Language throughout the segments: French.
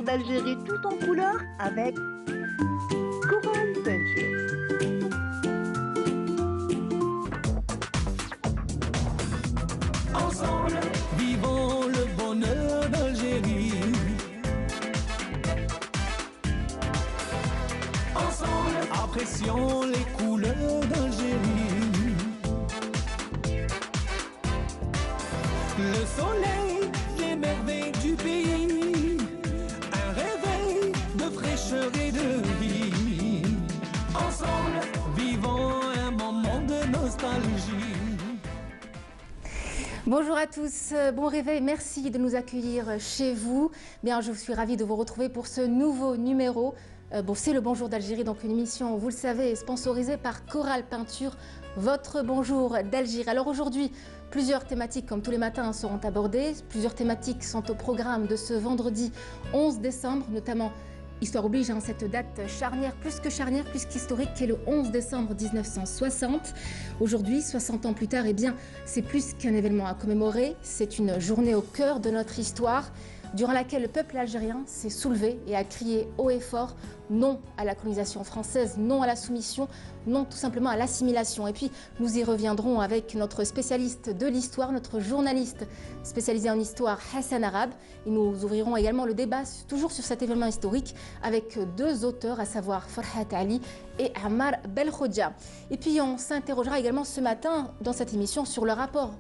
d'Algérie tout en couleur avec Coral Peinture. Ensemble, vivons le bonheur d'Algérie. Ensemble, apprécions les couleurs d'Algérie. Le soleil, les merveilles du pays, un réveil de fraîcheur et de vie. Ensemble, vivons un moment de nostalgie. Bonjour à tous, bon réveil, merci de nous accueillir chez vous. Bien, je suis ravie de vous retrouver pour ce nouveau numéro. C'est le Bonjour d'Algérie, donc une émission, vous le savez, sponsorisée par Coral Peinture, votre Bonjour d'Algérie. Alors aujourd'hui, plusieurs thématiques, comme tous les matins, seront abordées. Plusieurs thématiques sont au programme de ce vendredi 11 décembre, notamment, histoire oblige, cette date charnière, plus que charnière, plus qu'historique, qui est le 11 décembre 1960. Aujourd'hui, 60 ans plus tard, eh bien, c'est plus qu'un événement à commémorer. C'est une journée au cœur de notre histoire, durant laquelle le peuple algérien s'est soulevé et a crié haut et fort non à la colonisation française, non à la soumission, non tout simplement à l'assimilation. Et puis nous y reviendrons avec notre spécialiste de l'histoire, notre journaliste spécialisé en histoire, Hassan Arabe. Et nous ouvrirons également le débat toujours sur cet événement historique avec deux auteurs, à savoir Farhat Ali et Ammar Belkhodja. Et puis on s'interrogera également ce matin dans cette émission sur le rapport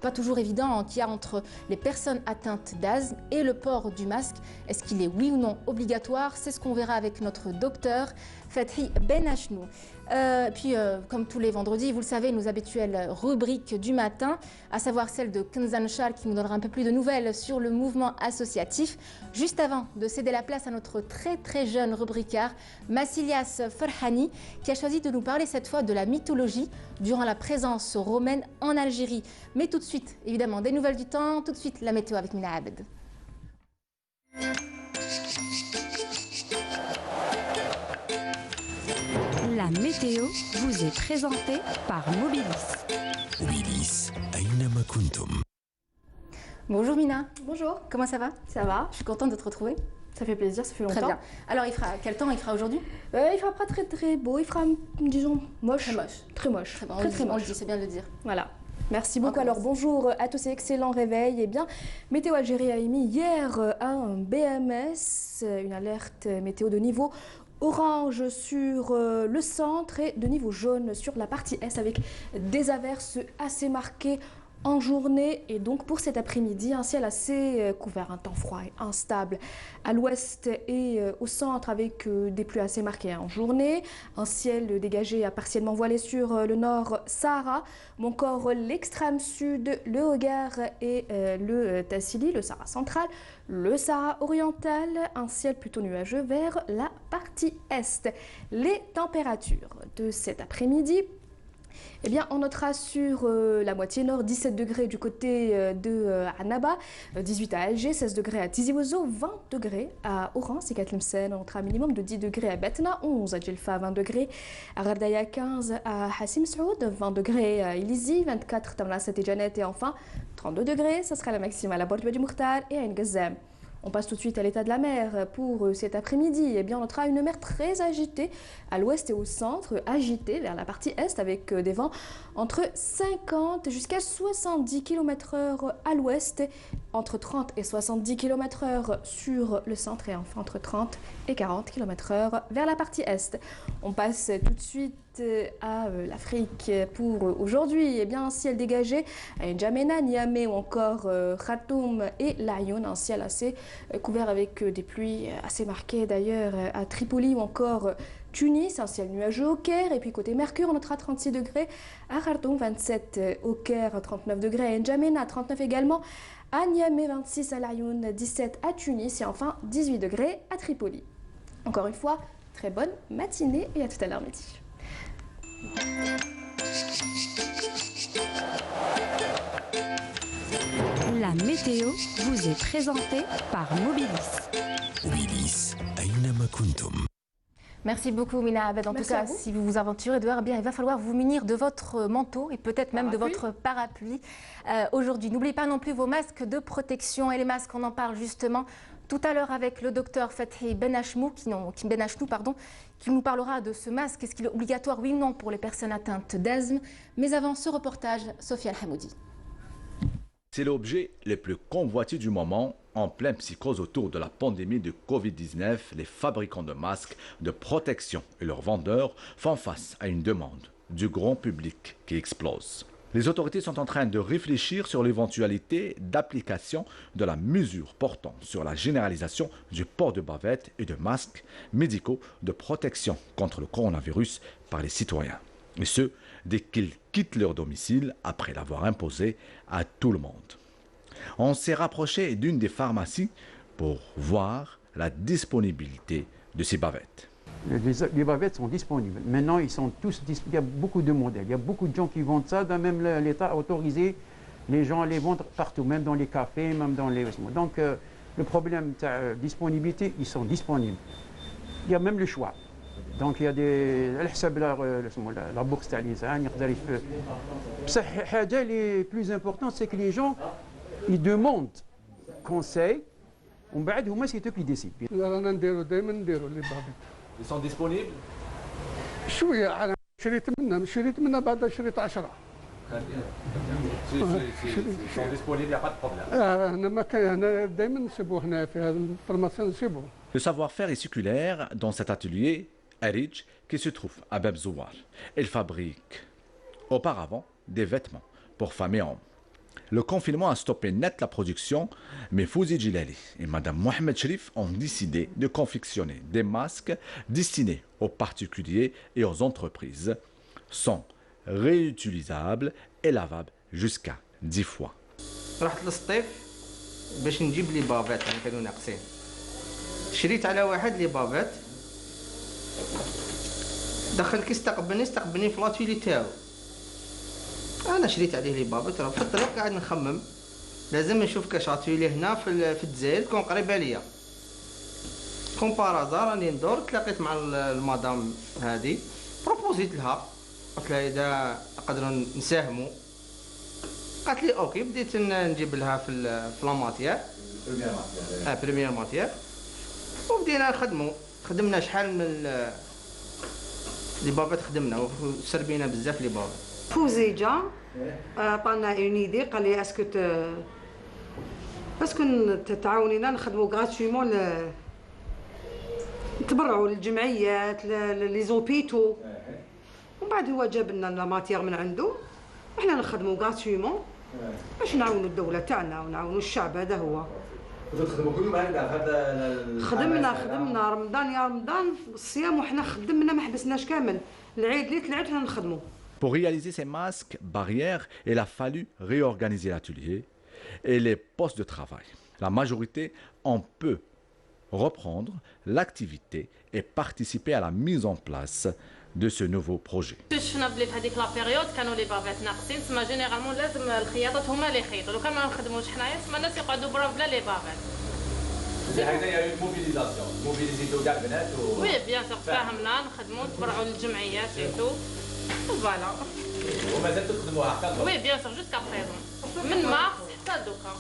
pas toujours évident qu'il y a entre les personnes atteintes d'asthme et le port du masque. Est-ce qu'il est oui ou non obligatoire? C'est ce qu'on verra avec notre docteur Fathi Benachnou. Comme tous les vendredis, vous le savez, nos habituelles rubriques du matin, à savoir celle de Kenzan Chal qui nous donnera un peu plus de nouvelles sur le mouvement associatif. Juste avant de céder la place à notre très jeune rubricard, Massilias Farhani, qui a choisi de nous parler cette fois de la mythologie durant la présence romaine en Algérie. Mais tout de suite, évidemment, des nouvelles du temps, tout de suite la météo avec Mina Abed. La météo vous est présentée par Mobilis. Mobilis, أينما كنتم. Bonjour Mina. Bonjour. Comment ça va? Ça va? Je suis contente de te retrouver. Ça fait plaisir, ça fait longtemps. Très bien. Alors quel temps il fera aujourd'hui? Il fera pas très beau, il fera, disons, moche. Très moche. Très moche. Très, bon, très on le moche. dit, c'est bien de le dire. Voilà. Merci beaucoup. Alors bonjour à tous et excellent réveil. Eh bien, Météo Algérie a émis hier un BMS, une alerte météo de niveau orange sur le centre et de niveau jaune sur la partie est avec des averses assez marquées en journée et donc pour cet après-midi, un ciel assez couvert, un temps froid et instable à l'ouest et au centre avec des pluies assez marquées en journée, un ciel dégagé à partiellement voilé sur le nord Sahara, ou encore l'extrême sud, le Hogar et le Tassili, le Sahara central, le Sahara oriental, un ciel plutôt nuageux vers la partie est. Les températures de cet après-midi, eh bien, on notera sur la moitié nord 17 degrés du côté de Annaba, 18 à Alger, 16 degrés à Tizi Ouzou, 20 degrés à Oran, c'est Katlemsen, on notera un minimum de 10 degrés à Batna, 11 à Djelfa, 20 degrés à Gardaya, 15 à Hassim Saoud, 20 degrés à Ilizi, 24 Tamlasset et Janet et enfin 32 degrés, ça sera la maximale à Bordeaux du Mokhtar et à N'Gazzam. On passe tout de suite à l'état de la mer pour cet après-midi. Eh bien, on notera une mer très agitée à l'ouest et au centre, agitée vers la partie est avec des vents entre 50 jusqu'à 70 km/h à l'ouest, entre 30 et 70 km/h sur le centre et enfin entre 30 et 40 km/h vers la partie est. On passe tout de suite à l'Afrique pour aujourd'hui. Eh bien, un ciel dégagé à N'Djamena, Niamey ou encore Khartoum et Laayoune, un ciel assez couvert avec des pluies assez marquées d'ailleurs à Tripoli ou encore Tunis, un ciel nuageux au Caire. Et puis côté Mercure, on notera 36 degrés à Khartoum, 27 au Caire, 39 degrés à N'Djamena, 39 également à Niamey, 26 à Laayoune, 17 à Tunis et enfin 18 degrés à Tripoli. Encore une fois, très bonne matinée et à tout à l'heure midi. La météo vous est présentée par Mobilis. Mobilis, أينما كنتم. Merci beaucoup Mina Abed. En tout cas, si vous vous aventurez dehors, bien, il va falloir vous munir de votre manteau et peut-être même de votre parapluie aujourd'hui. N'oubliez pas non plus vos masques de protection et les masques, on en parle justement. Tout à l'heure avec le docteur Fethi Benachnou, qui nous parlera de ce masque. Est-ce qu'il est obligatoire, oui ou non, pour les personnes atteintes d'asthme? Mais avant ce reportage, Sophia Al-Hamoudi. C'est l'objet le plus convoité du moment. En pleine psychose autour de la pandémie de Covid-19, les fabricants de masques de protection et leurs vendeurs font face à une demande du grand public qui explose. Les autorités sont en train de réfléchir sur l'éventualité d'application de la mesure portant sur la généralisation du port de bavettes et de masques médicaux de protection contre le coronavirus par les citoyens. Et ce, dès qu'ils quittent leur domicile après l'avoir imposé à tout le monde. On s'est rapproché d'une des pharmacies pour voir la disponibilité de ces bavettes. Les bavettes sont disponibles. Maintenant, ils sont tous disponibles. Il y a beaucoup de modèles. Il y a beaucoup de gens qui vendent ça. Même l'État a autorisé les gens à les vendre partout, même dans les cafés, même dans les... Donc, le problème de disponibilité, ils sont disponibles. Il y a même le choix. Donc, il y a des... la bourse تاع الإنسان يقدر يف... بصح الحاجة les plus importantes, c'est que les gens, ils demandent conseil. ومن بعد هما سي تو كي ديسيد. رانا دايما نديروا لي بابيت. Ils sont disponibles? شويه انا شريت منها بعد شريت 10. Ils sont disponibles, il n'y a pas de problème. انا ما كان هنا دايما نسيبوه هنا في هذا الفرماسيون نسيبوه. Le savoir-faire est séculaire dans cet atelier Arij qui se trouve à Bab Zouar. Elle fabrique auparavant des vêtements pour femmes et hommes. Le confinement a stoppé net la production, mais Fouzi Djilali et Madame Mohamed Sherif ont décidé de confectionner des masques destinés aux particuliers et aux entreprises. Sont réutilisables et lavables jusqu'à 10 fois. رحت للصيف باش نجيب لي بافات اللي كانوا ناقصين. شريت على واحد لي بافات. دخل كي استقبلني في لاتيلي تاعو. انا شريت عليه لي بابات راه في الطريق قاعد نخمم لازم نشوف كاش اتيلي هنا في الجزائر تكون قريبه ليا. كون بارازار راني ندور تلاقيت مع المدام هذه بروبوزيت لها قلت لها اذا نقدروا نساهموا قالت لي اوكي بديت نجيب لها في لا ماتيير بريمير ماتيير وبدينا نخدموا خدمنا شحال من لي بابات خدمنا وسربينا بزاف لي بابات. فوزي جا عطانا اون ايدي قال لي اسكو تعاونينا نخدموا غراتويمون نتبرعوا للجمعيات لي زوبيتو ومن بعد هو جاب لنا لا ماتيير من عنده وحنا نخدموا غراتويمون باش نعاونوا الدوله تاعنا ونعاونوا الشعب. هذا هو. تخدموا كل يوم هذا خدمنا رمضان يا رمضان الصيام وحنا خدمنا ما حبسناش كامل. العيد ليت العيد حنا نخدموا. Pour réaliser ces masques barrières, il a fallu réorganiser l'atelier et les postes de travail. La majorité en peut reprendre l'activité et participer à la mise en place de ce nouveau projet. شفنا بلي في هذيك لا بيريود كانوا لي بافات ناقصين تما جينيرالمون لازم الخياطات هما اللي يخيطوا لو كان ما نخدموش حنايا تما الناس يقعدوا برا بلا لي بافات. هذا موبيليزاسيون موبيليزيتو كاع البنات وي بيان سور فاهمنا نخدموا نتبرعوا للجمعيات ايتو فوالا. ومازال تخدموها حتى وي بيان سور جوسكا بريزون من مارس حتى دوكا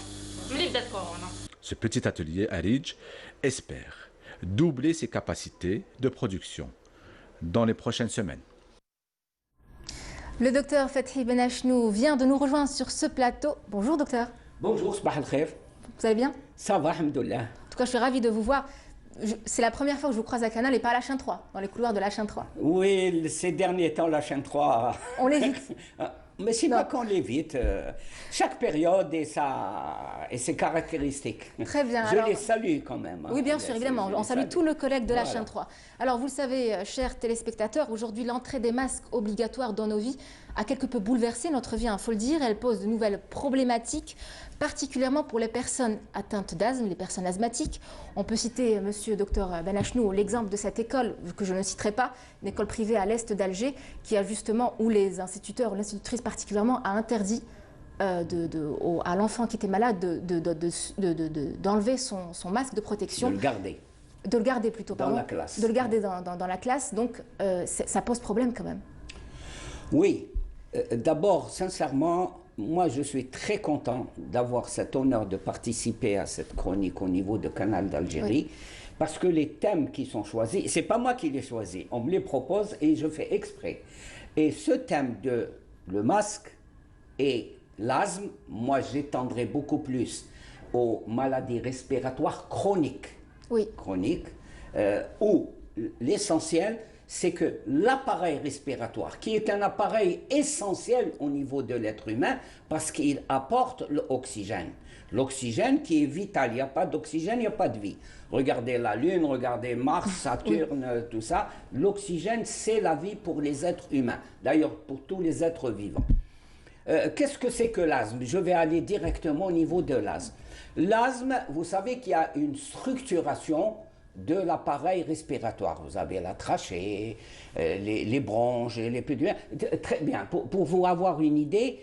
ملي بدات كورونا. Ce petit atelier Arij espère doubler ses capacités de production dans les prochaines semaines. Le docteur Fethi Benachnou vient de nous rejoindre sur ce plateau. Bonjour docteur. Bonjour, صباح الخير. Vous allez bien? Ça va, alhamdoulilah. En tout cas, je suis ravie de vous voir. C'est la première fois que je vous croise à Canal et pas à la chaîne 3, dans les couloirs de la chaîne 3. Oui, ces derniers temps, la chaîne 3... On l'évite. Mais c'est pas qu'on l'évite. Chaque période et ses caractéristiques. Très bien. Je les salue quand même. Oui, bien sûr, évidemment. On salue tous nos collègues de la chaîne 3. Alors, vous le savez, chers téléspectateurs, aujourd'hui, l'entrée des masques obligatoires dans nos vies a quelque peu bouleversé notre vie, il faut le dire. Elle pose de nouvelles problématiques, particulièrement pour les personnes atteintes d'asthme, les personnes asthmatiques. On peut citer, monsieur docteur Benachnou, l'exemple de cette école, que je ne citerai pas, une école privée à l'est d'Alger, qui a justement, où les instituteurs, l'institutrice particulièrement, a interdit à l'enfant qui était malade d'enlever son masque de protection. De le garder. De le garder plutôt, pardon. Dans la classe. De le garder dans la classe, donc ça pose problème quand même. Oui. D'abord, sincèrement, moi, je suis très content d'avoir cet honneur de participer à cette chronique au niveau de Canal d'Algérie, parce que les thèmes qui sont choisis, c'est pas moi qui les choisis, on me les propose et je fais exprès. Et ce thème de le masque et l'asthme, moi, j'étendrai beaucoup plus aux maladies respiratoires chroniques. Chroniques, où l'essentiel, c'est que l'appareil respiratoire, qui est un appareil essentiel au niveau de l'être humain, parce qu'il apporte l'oxygène. L'oxygène qui est vital. Il n'y a pas d'oxygène, il n'y a pas de vie. Regardez la Lune, regardez Mars, Saturne, tout ça. L'oxygène, c'est la vie pour les êtres humains. D'ailleurs, pour tous les êtres vivants. Qu'est-ce que c'est que l'asthme? Je vais aller directement au niveau de l'asthme. L'asthme, vous savez qu'il y a une structuration de l'appareil respiratoire. Vous avez la trachée, les bronches, les pédules. Très bien. Pour vous avoir une idée,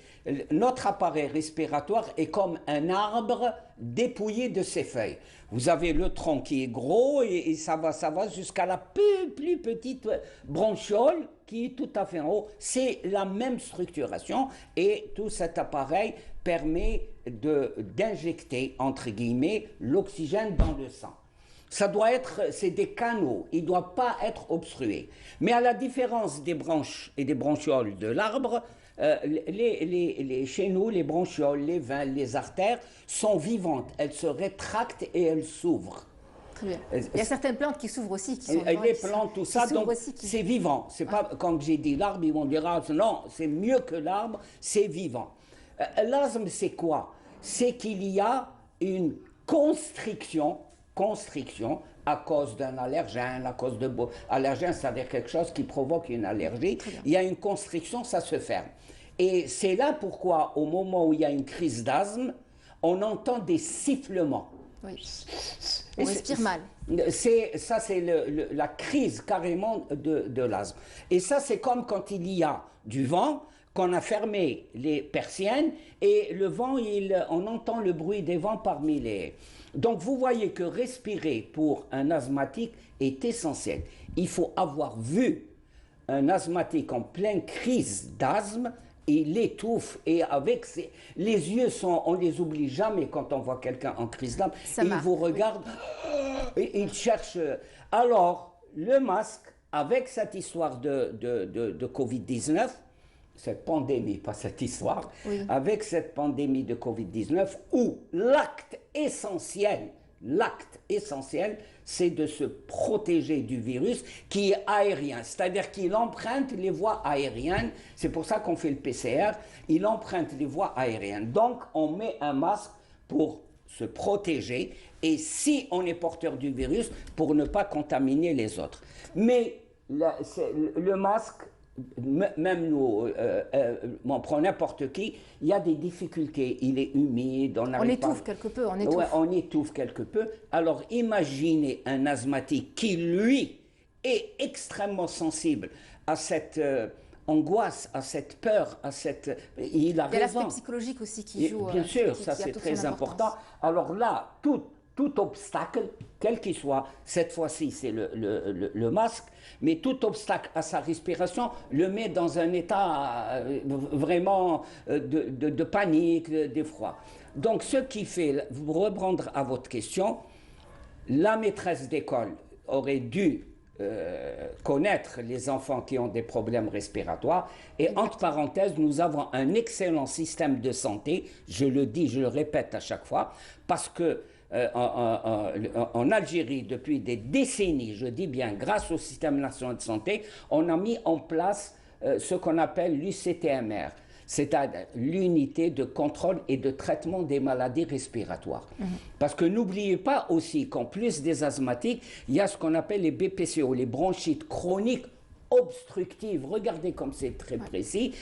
notre appareil respiratoire est comme un arbre dépouillé de ses feuilles. Vous avez le tronc qui est gros et ça va jusqu'à la plus petite branchiole qui est tout à fait en haut. C'est la même structuration et tout cet appareil permet d'injecter, entre guillemets, l'oxygène dans le sang. Ça doit être, c'est des canaux, il ne doit pas être obstrué. Mais à la différence des branches et des branchioles de l'arbre, chez nous, les branchioles, les veines, les artères sont vivantes. Elles se rétractent et elles s'ouvrent. Très bien. Il y a certaines plantes qui s'ouvrent aussi. Qui sont les plantes, tout ça, donc c'est vivant. C'est pas, quand j'ai dit l'arbre, ils vont dire, ah, non, c'est mieux que l'arbre, c'est vivant. L'asthme, c'est quoi? C'est qu'il y a une constriction à cause d'un allergène, à cause de... Allergène, c'est-à-dire quelque chose qui provoque une allergie. Il y a une constriction, ça se ferme. Et c'est là pourquoi, au moment où il y a une crise d'asthme, on entend des sifflements. Oui. On respire mal. Ça, c'est la crise carrément de l'asthme. Et ça, c'est comme quand il y a du vent, qu'on a fermé les persiennes, et le vent, on entend le bruit des vents parmi les... Donc vous voyez que respirer pour un asthmatique est essentiel. Il faut avoir vu un asthmatique en pleine crise d'asthme, il étouffe et avec les yeux on les oublie jamais quand on voit quelqu'un en crise d'asthme. Il vous regarde et il cherche. Alors le masque, avec cette histoire de Covid-19, cette pandémie, pas cette histoire, avec cette pandémie de Covid-19, où l'acte essentiel, c'est de se protéger du virus qui est aérien, c'est-à-dire qu'il emprunte les voies aériennes, c'est pour ça qu'on fait le PCR, il emprunte les voies aériennes. Donc on met un masque pour se protéger et si on est porteur du virus, pour ne pas contaminer les autres. Mais le masque, même nous, on prend n'importe qui, il y a des difficultés, il est humide, on étouffe quelque peu, on étouffe quelque peu. Alors imaginez un asthmatique qui, lui, est extrêmement sensible à cette angoisse, à cette peur, à cette... Il a raison. Il y a l'aspect psychologique aussi qui joue. Bien sûr, ça c'est très important. Alors là, tout obstacle, quel qu'il soit, cette fois-ci c'est le masque, mais tout obstacle à sa respiration le met dans un état vraiment de panique, d'effroi. Donc ce qui fait, pour reprendre à votre question, la maîtresse d'école aurait dû connaître les enfants qui ont des problèmes respiratoires et entre parenthèses, nous avons un excellent système de santé, je le dis, je le répète à chaque fois, parce que en Algérie, depuis des décennies, je dis bien grâce au système national de santé, on a mis en place ce qu'on appelle l'UCTMR, c'est-à-dire l'unité de contrôle et de traitement des maladies respiratoires. Parce que n'oubliez pas aussi qu'en plus des asthmatiques, il y a ce qu'on appelle les BPCO, les bronchites chroniques obstructive. Regardez comme c'est très précis.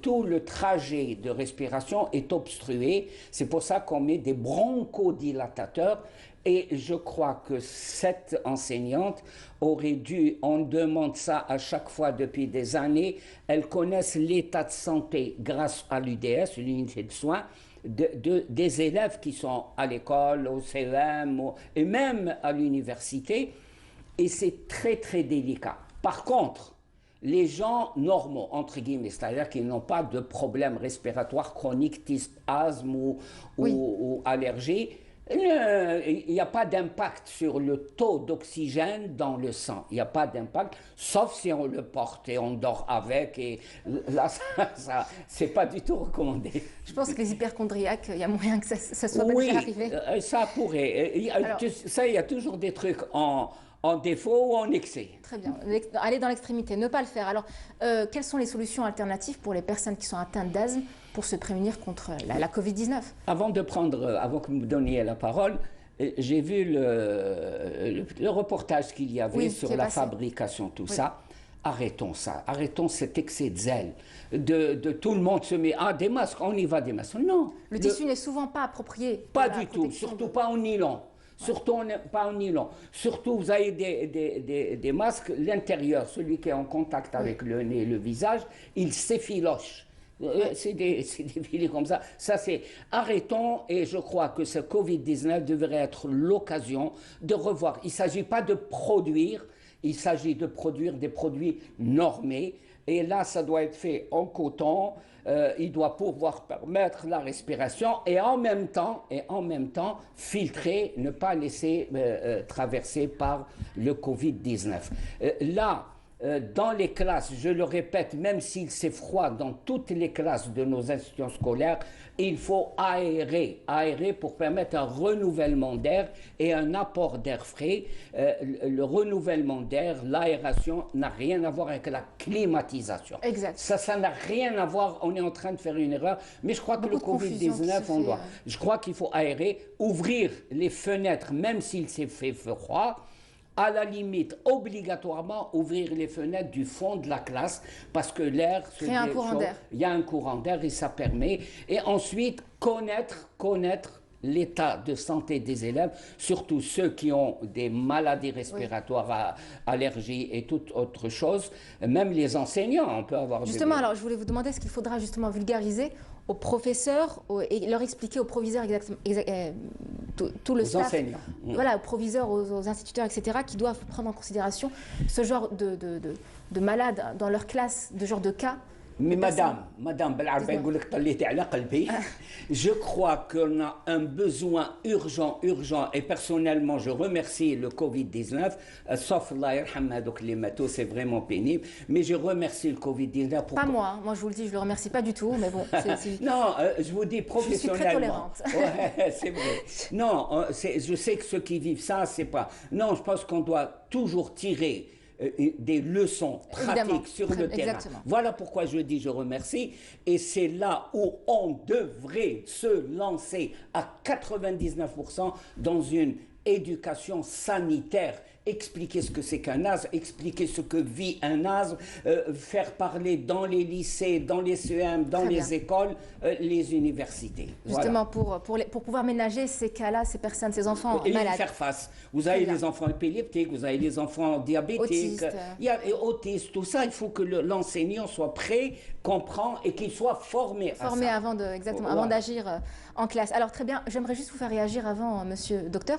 Tout le trajet de respiration est obstrué. C'est pour ça qu'on met des bronchodilatateurs. Et je crois que cette enseignante aurait dû, on demande ça à chaque fois depuis des années, elles connaissent l'état de santé grâce à l'UDS, l'unité de soins, des élèves qui sont à l'école, au CEM, et même à l'université. Et c'est très très délicat. Par contre, les gens normaux, entre guillemets, c'est-à-dire qui n'ont pas de problème respiratoire chronique, type asthme ou allergie, il n'y a pas d'impact sur le taux d'oxygène dans le sang. Il n'y a pas d'impact, sauf si on le porte et on dort avec. Et là, ça c'est pas du tout recommandé. Je pense que les hyperchondriaques, il y a moyen que ça soit pas déjà arrivé. Ça pourrait. Il y a toujours des trucs en défaut ou en excès. Très bien. Aller dans l'extrémité, ne pas le faire. Alors, quelles sont les solutions alternatives pour les personnes qui sont atteintes d'asthme pour se prémunir contre la Covid-19? Avant que vous me donniez la parole, j'ai vu le reportage qu'il y avait sur la fabrication, tout ça. Arrêtons ça, arrêtons cet excès de zèle, de tout le monde se met, des masques, on y va des masques. Non. Le tissu n'est souvent pas approprié. Pas du tout, surtout pas en nylon. Surtout pas en nylon. Surtout, vous avez des masques, l'intérieur, celui qui est en contact avec le nez et le visage, il s'effiloche. C'est des filets comme ça. Ça, c'est arrêtons, et je crois que ce Covid-19 devrait être l'occasion de revoir. Il ne s'agit pas de produire, il s'agit de produire des produits normés. Et là, ça doit être fait en coton. Il doit pouvoir permettre la respiration et en même temps filtrer, ne pas laisser traverser par le Covid-19. Là, dans les classes, je le répète, même s'il fait froid dans toutes les classes de nos institutions scolaires, il faut aérer pour permettre un renouvellement d'air et un apport d'air frais. Le renouvellement d'air, l'aération n'a rien à voir avec la climatisation. Exact. Ça n'a rien à voir, on est en train de faire une erreur, mais je crois que le Covid-19, je crois qu'il faut aérer, ouvrir les fenêtres, même s'il s'est fait froid. À la limite, obligatoirement ouvrir les fenêtres du fond de la classe parce que l'air se crée un courant d'air. Il y a un courant d'air et ça permet. Et ensuite, connaître l'état de santé des élèves, surtout ceux qui ont des maladies respiratoires, allergies et toute autre chose. Même les enseignants, on peut avoir justement, alors je voulais vous demander ce qu'il faudra justement vulgariser aux professeurs et leur expliquer aux proviseurs tout le staff, enseignants. Voilà, aux proviseurs, aux instituteurs, etc., qui doivent prendre en considération ce genre de malades dans leur classe, de genre de cas. Mais madame, je crois qu'on a un besoin urgent, et personnellement, je remercie le Covid-19, sauf les matos, c'est vraiment pénible, mais je remercie le Covid-19 pour... Pas moi, moi je vous le dis, je le remercie pas du tout, mais bon... Non, je vous dis professionnellement. Je suis très tolérante. Ouais, c'est vrai. Non, je sais que ceux qui vivent ça, c'est pas... Non, je pense qu'on doit toujours tirer des leçons pratiques sur le terrain. Exactement. Voilà pourquoi je dis je remercie. Et c'est là où on devrait se lancer à 99% dans une éducation sanitaire. Expliquer ce que c'est qu'un asthme, expliquer ce que vit un asthme, faire parler dans les lycées, dans les CEM, dans les écoles, les universités. Justement, voilà. pour pouvoir ménager ces cas-là, ces personnes, ces enfants et malades. Et faire face. Vous avez les enfants épileptiques, vous avez les enfants diabétiques, il y a autistes, tout ça, il faut que l'enseignant soit prêt, comprend et qu'il soit formé à ça. Formé avant d'agir en classe. Alors très bien, j'aimerais juste vous faire réagir avant, monsieur le docteur,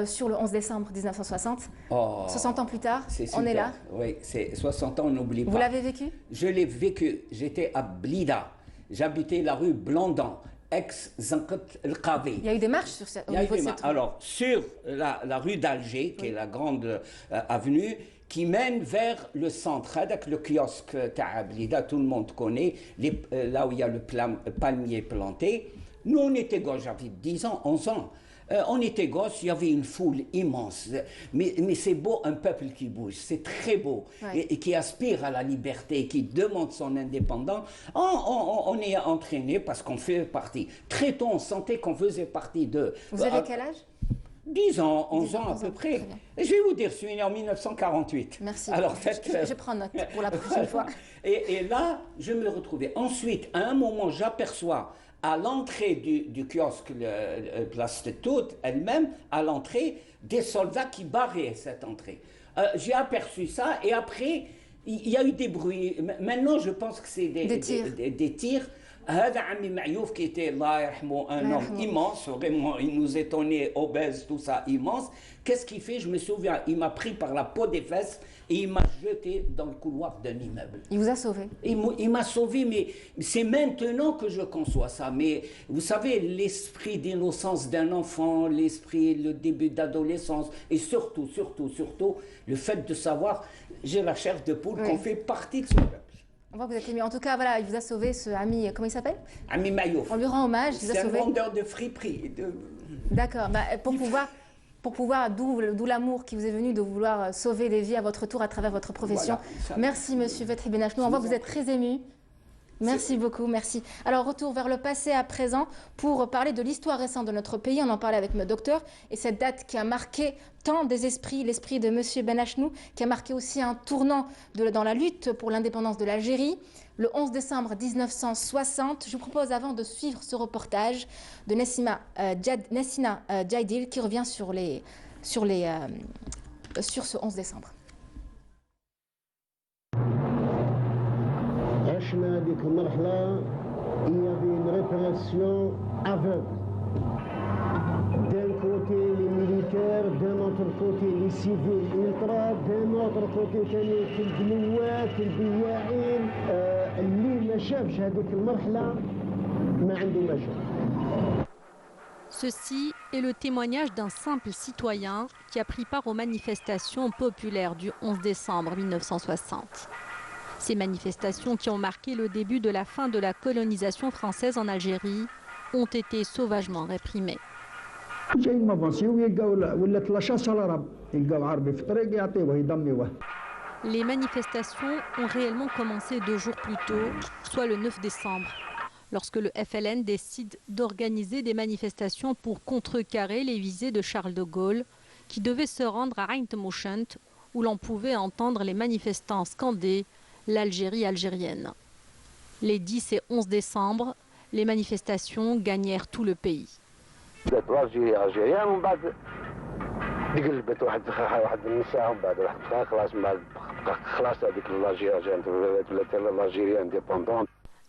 sur le 11 décembre 1960. 60 ans plus tard, on est là. Oui, c'est 60 ans, on n'oublie pas. Vous l'avez vécu? Je l'ai vécu. J'étais à Blida. J'habitais la rue Blandan, ex-Zanqet El-Qavi. Il y a eu des marches sur cette rue. Alors, sur la rue d'Alger, qui est la grande avenue, qui mène vers le centre, avec le kiosque à Blida, tout le monde connaît, là où il y a le palmier planté. Nous, on était gauche, j'avais 10 ans, 11 ans. On était gosses, il y avait une foule immense. Mais c'est beau, un peuple qui bouge, c'est très beau. Et qui aspire à la liberté, qui demande son indépendance. On est entraîné parce qu'on fait partie. Très tôt, on sentait qu'on faisait partie de... Vous avez quel âge? 10 ans, 11 ans à peu près. Et je vais vous dire, je suis né en 1948. Merci. Alors, je prends note pour la prochaine fois. Et là, je me retrouvais. Ensuite, à un moment, j'aperçois à l'entrée du kiosque, place de Toute elle-même, à l'entrée, des soldats qui barraient cette entrée. J'ai aperçu ça et après, il y a eu des bruits. Maintenant, je pense que c'est des tirs. هذا عمي معيوف qui était là un homme immense, vraiment, il nous étonnait, obèse, tout ça, immense. Qu'est-ce qu'il fait? Je me souviens, il m'a pris par la peau des fesses et il m'a jeté dans le couloir d'un immeuble. Il vous a sauvé? Il m'a sauvé, mais c'est maintenant que je conçois ça. Mais vous savez, l'esprit d'innocence d'un enfant, l'esprit, le début d'adolescence, et surtout, le fait de savoir, j'ai la chair de poule, qu'on fait partie de ce peuple. On voit que vous êtes ému. En tout cas, voilà, il vous a sauvé, ce ami, comment il s'appelle? Ami Mayouf. On lui rend hommage, il vous a sauvé. C'est un vendeur de friperie. D'accord, pour pouvoir, d'où l'amour qui vous est venu de vouloir sauver des vies à votre tour à travers votre profession. Voilà, merci Monsieur Fethi Benachnou, on voit que vous êtes très ému. Merci beaucoup, merci. Alors, retour vers le passé à présent pour parler de l'histoire récente de notre pays. On en parlait avec le docteur. Et cette date qui a marqué tant des esprits, l'esprit de M. Benachnou, qui a marqué aussi un tournant dans la lutte pour l'indépendance de l'Algérie. Le 11 décembre 1960, je vous propose avant de suivre ce reportage de Nessina Djaidil qui revient sur ce 11 décembre. عشنا هذيك المرحلة il y avait une répression aveugle. D'un côté les militaires, d'un autre côté les civils ultra, d'un autre côté كانوا الجنوات البياعين اللي ما شافش هذيك المرحلة ما عنده ما شاف. Ceci est le témoignage d'un simple citoyen qui a pris part aux manifestations populaires du 11 décembre 1960. Ces manifestations qui ont marqué le début de la fin de la colonisation française en Algérie ont été sauvagement réprimées. Les manifestations ont réellement commencé 2 jours plus tôt, soit le 9 décembre, lorsque le FLN décide d'organiser des manifestations pour contrecarrer les visées de Charles de Gaulle, qui devait se rendre à Ain Temouchent, où l'on pouvait entendre les manifestants scander l'Algérie algérienne. Les 10 et 11 décembre, les manifestations gagnèrent tout le pays.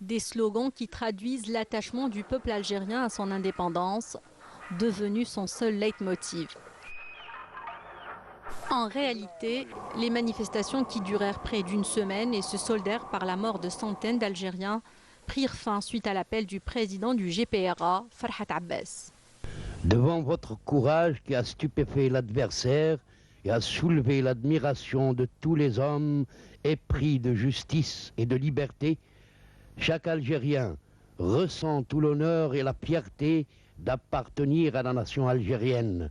Des slogans qui traduisent l'attachement du peuple algérien à son indépendance, devenu son seul leitmotiv. En réalité, les manifestations qui durèrent près d'une semaine et se soldèrent par la mort de centaines d'Algériens prirent fin suite à l'appel du président du GPRA, Farhat Abbas. Devant votre courage qui a stupéfait l'adversaire et a soulevé l'admiration de tous les hommes épris de justice et de liberté, chaque Algérien ressent tout l'honneur et la fierté d'appartenir à la nation algérienne.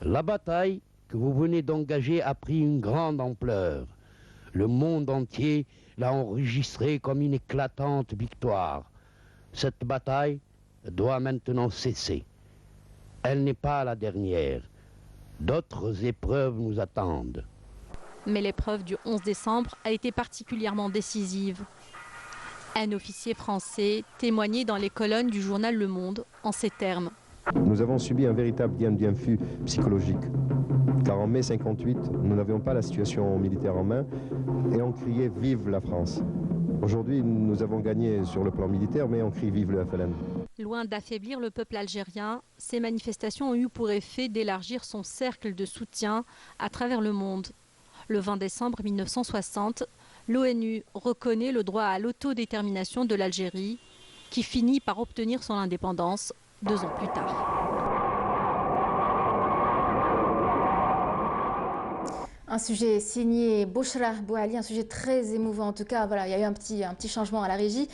La bataille que vous venez d'engager a pris une grande ampleur. Le monde entier l'a enregistré comme une éclatante victoire. Cette bataille doit maintenant cesser. Elle n'est pas la dernière. D'autres épreuves nous attendent. Mais l'épreuve du 11 décembre a été particulièrement décisive. Un officier français témoignait dans les colonnes du journal Le Monde en ces termes. Nous avons subi un véritable bien-fût psychologique. Car en mai 58, nous n'avions pas la situation militaire en main et on criait « Vive la France ». Aujourd'hui, nous avons gagné sur le plan militaire, mais on crie « Vive le FLN ». Loin d'affaiblir le peuple algérien, ces manifestations ont eu pour effet d'élargir son cercle de soutien à travers le monde. Le 20 décembre 1960, l'ONU reconnaît le droit à l'autodétermination de l'Algérie, qui finit par obtenir son indépendance 2 ans plus tard. Un sujet signé Bouchra Bouali, un sujet très émouvant. En tout cas, voilà, il y a eu un petit changement à la régie.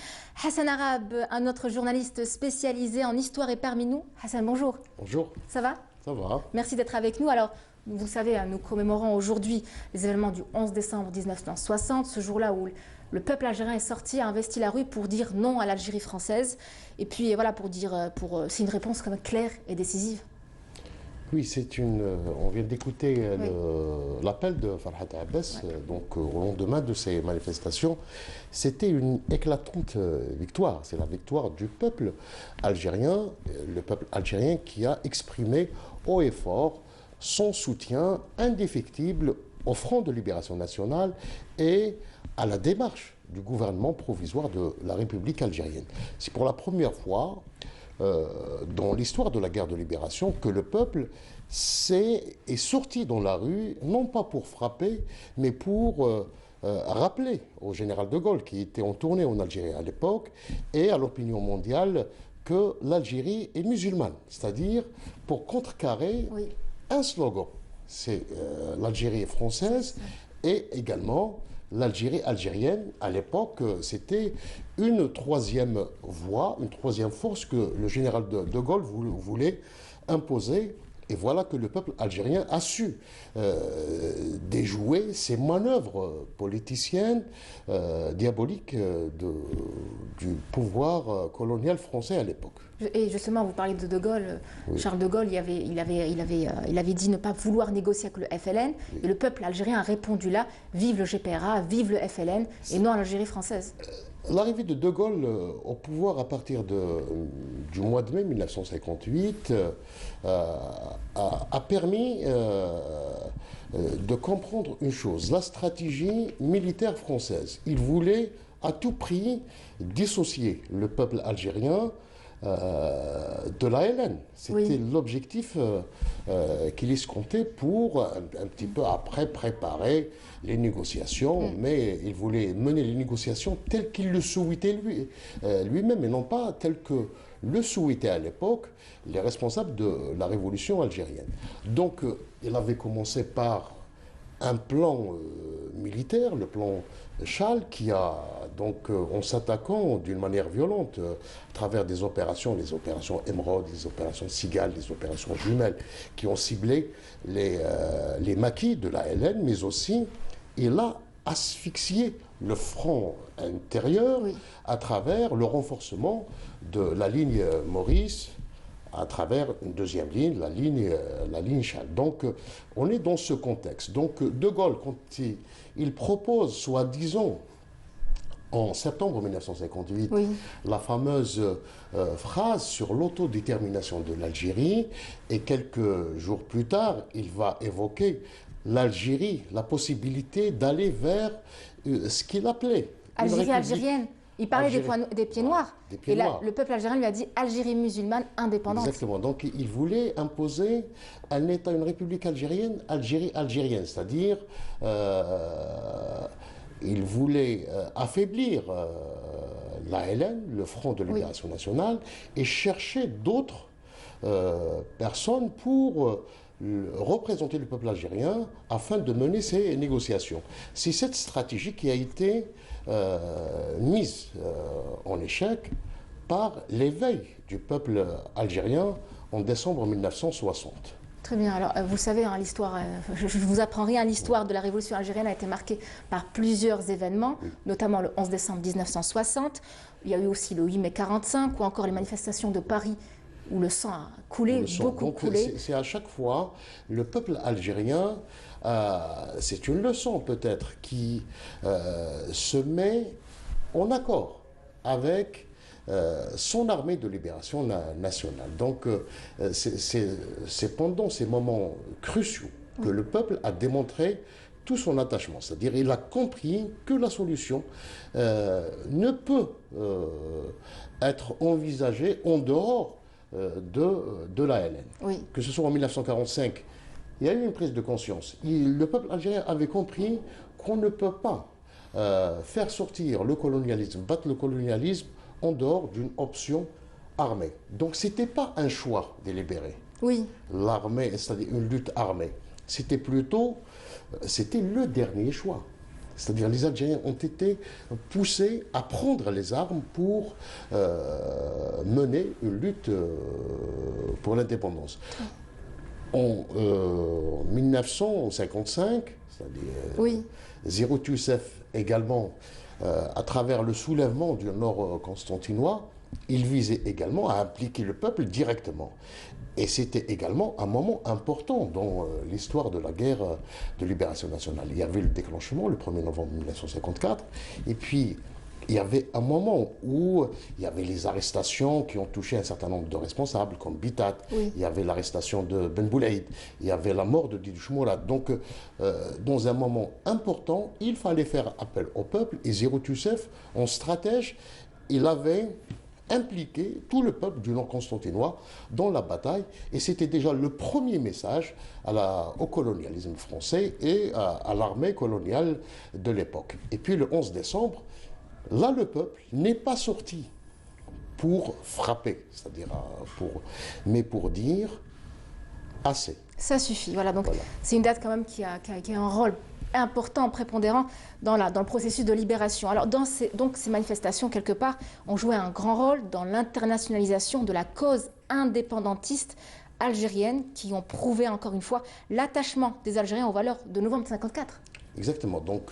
Hassan Arabe, un autre journaliste spécialisé en histoire est parmi nous. Hassan, bonjour. Bonjour. Ça va? Ça va. Merci d'être avec nous. Alors, vous savez, nous commémorons aujourd'hui les événements du 11 décembre 1960, ce jour-là où le peuple algérien est sorti, a investi la rue pour dire non à l'Algérie française. Et puis voilà, c'est une réponse quand même claire et décisive. Oui, on vient d'écouter l'appel de Farhat Abbas, donc au lendemain de ces manifestations. C'était une éclatante victoire. C'est la victoire du peuple algérien, le peuple algérien qui a exprimé haut et fort son soutien indéfectible au Front de libération nationale et à la démarche du gouvernement provisoire de la République algérienne. C'est pour la première fois dans l'histoire de la guerre de libération que le peuple est sorti dans la rue, non pas pour frapper, mais pour rappeler au général de Gaulle, qui était en tournée en Algérie à l'époque, et à l'opinion mondiale, que l'Algérie est musulmane, c'est-à-dire pour contrecarrer un slogan. C'est l'Algérie est française et également l'Algérie algérienne. À l'époque, c'était une troisième voie, une troisième force que le général de Gaulle voulait imposer. Et voilà que le peuple algérien a su déjouer ces manœuvres politiciennes diaboliques du pouvoir colonial français à l'époque. Et justement, vous parlez de Gaulle. Oui. Charles de Gaulle, il avait dit ne pas vouloir négocier avec le FLN. Oui. Et le peuple algérien a répondu là, vive le GPRA, vive le FLN, et non l'Algérie française. L'arrivée de Gaulle au pouvoir à partir du mois de mai 1958 a permis de comprendre une chose, la stratégie militaire française. Il voulait à tout prix dissocier le peuple algérien de la LN. C'était l'objectif qu'il escomptait pour un petit peu après préparer les négociations, mais il voulait mener les négociations telles qu'il le souhaitait lui-même et non pas telles que le souhaitaient à l'époque les responsables de la révolution algérienne. Donc il avait commencé par un plan militaire, le plan Chal, qui a donc, en s'attaquant d'une manière violente à travers des opérations, les opérations Émeraude, les opérations Cigale, les opérations Jumelles, qui ont ciblé les maquis de la LN, mais aussi il a asphyxié le front intérieur à travers le renforcement de la ligne Maurice, à travers une deuxième ligne, la ligne Chal. Donc, on est dans ce contexte. Donc, De Gaulle, quand il propose, soi-disant, en septembre 1958, la fameuse phrase sur l'autodétermination de l'Algérie, et quelques jours plus tard, il va évoquer l'Algérie, la possibilité d'aller vers ce qu'il appelait Algérie algérienne. Il parlait des pieds noirs. Et là, le peuple algérien lui a dit Algérie musulmane indépendante. Exactement. Donc, il voulait imposer un État, une république algérienne, Algérie algérienne. C'est-à-dire, il voulait affaiblir la LN, le Front de Libération Nationale, et chercher d'autres personnes pour représenter le peuple algérien afin de mener ces négociations. C'est cette stratégie qui a été mise en échec par l'éveil du peuple algérien en décembre 1960. Très bien. Alors, vous savez, hein, l'histoire, je ne vous apprends rien, l'histoire de la révolution algérienne a été marquée par plusieurs événements, notamment le 11 décembre 1960. Il y a eu aussi le 8 mai 45, ou encore les manifestations de Paris, où le sang a coulé, beaucoup coulé. C'est à chaque fois le peuple algérien, c'est une leçon peut-être, qui se met en accord avec son armée de libération nationale. Donc c'est pendant ces moments cruciaux que le peuple a démontré tout son attachement. C'est-à-dire il a compris que la solution ne peut être envisagée en dehors de la LN. Que ce soit en 1945, il y a eu une prise de conscience. Le peuple algérien avait compris qu'on ne peut pas faire sortir le colonialisme, battre le colonialisme en dehors d'une option armée. Donc ce n'était pas un choix délibéré. L'armée, c'est-à-dire une lutte armée. C'était plutôt, c'était le dernier choix. C'est-à-dire les Algériens ont été poussés à prendre les armes pour mener une lutte pour l'indépendance. En 1955, c'est-à-dire Zérout Youssef également, à travers le soulèvement du Nord constantinois, il visait également à impliquer le peuple directement. Et c'était également un moment important dans l'histoire de la guerre de libération nationale. Il y avait le déclenchement le 1er novembre 1954, et puis il y avait un moment où il y avait les arrestations qui ont touché un certain nombre de responsables, comme Bitat, il y avait l'arrestation de Ben Boulaïd, il y avait la mort de Didouche Mourad. Donc, dans un moment important, il fallait faire appel au peuple, et Zérout Youssef, en stratège, il avait impliqué tout le peuple du Nord constantinois dans la bataille, et c'était déjà le premier message au colonialisme français et à l'armée coloniale de l'époque. Et puis le 11 décembre, là, le peuple n'est pas sorti pour frapper, c'est-à-dire mais pour dire assez. Ça suffit, voilà. Donc c'est une date quand même qui a un rôle important, prépondérant dans le processus de libération. Alors donc ces manifestations, quelque part, ont joué un grand rôle dans l'internationalisation de la cause indépendantiste algérienne, qui ont prouvé encore une fois l'attachement des Algériens aux valeurs de novembre 54. Exactement. Donc,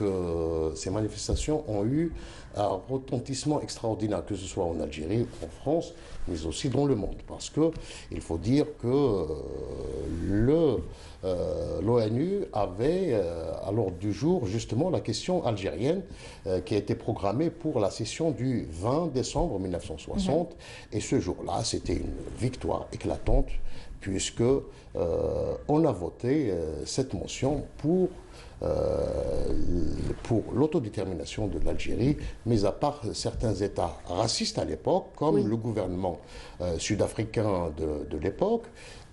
ces manifestations ont eu un retentissement extraordinaire, que ce soit en Algérie, en France, mais aussi dans le monde. Parce qu'il faut dire que l'ONU avait à l'ordre du jour justement la question algérienne qui a été programmée pour la session du 20 décembre 1960. Et ce jour-là, c'était une victoire éclatante, puisque on a voté cette motion pour l'autodétermination de l'Algérie, mis à part certains États racistes à l'époque, comme le gouvernement sud-africain de l'époque,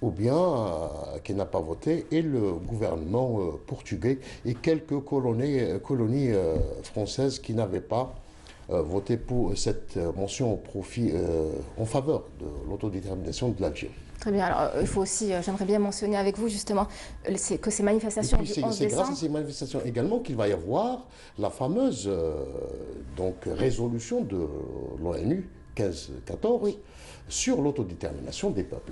ou bien qui n'a pas voté, et le gouvernement portugais et quelques colonies françaises qui n'avaient pas voté pour cette mention au profit, en faveur de l'autodétermination de l'Algérie. Très bien. Alors, il faut aussi, j'aimerais bien mentionner avec vous justement que ces manifestations du 11 décembre... C'est grâce à ces manifestations également qu'il va y avoir la fameuse résolution de l'ONU 1514 sur l'autodétermination des peuples.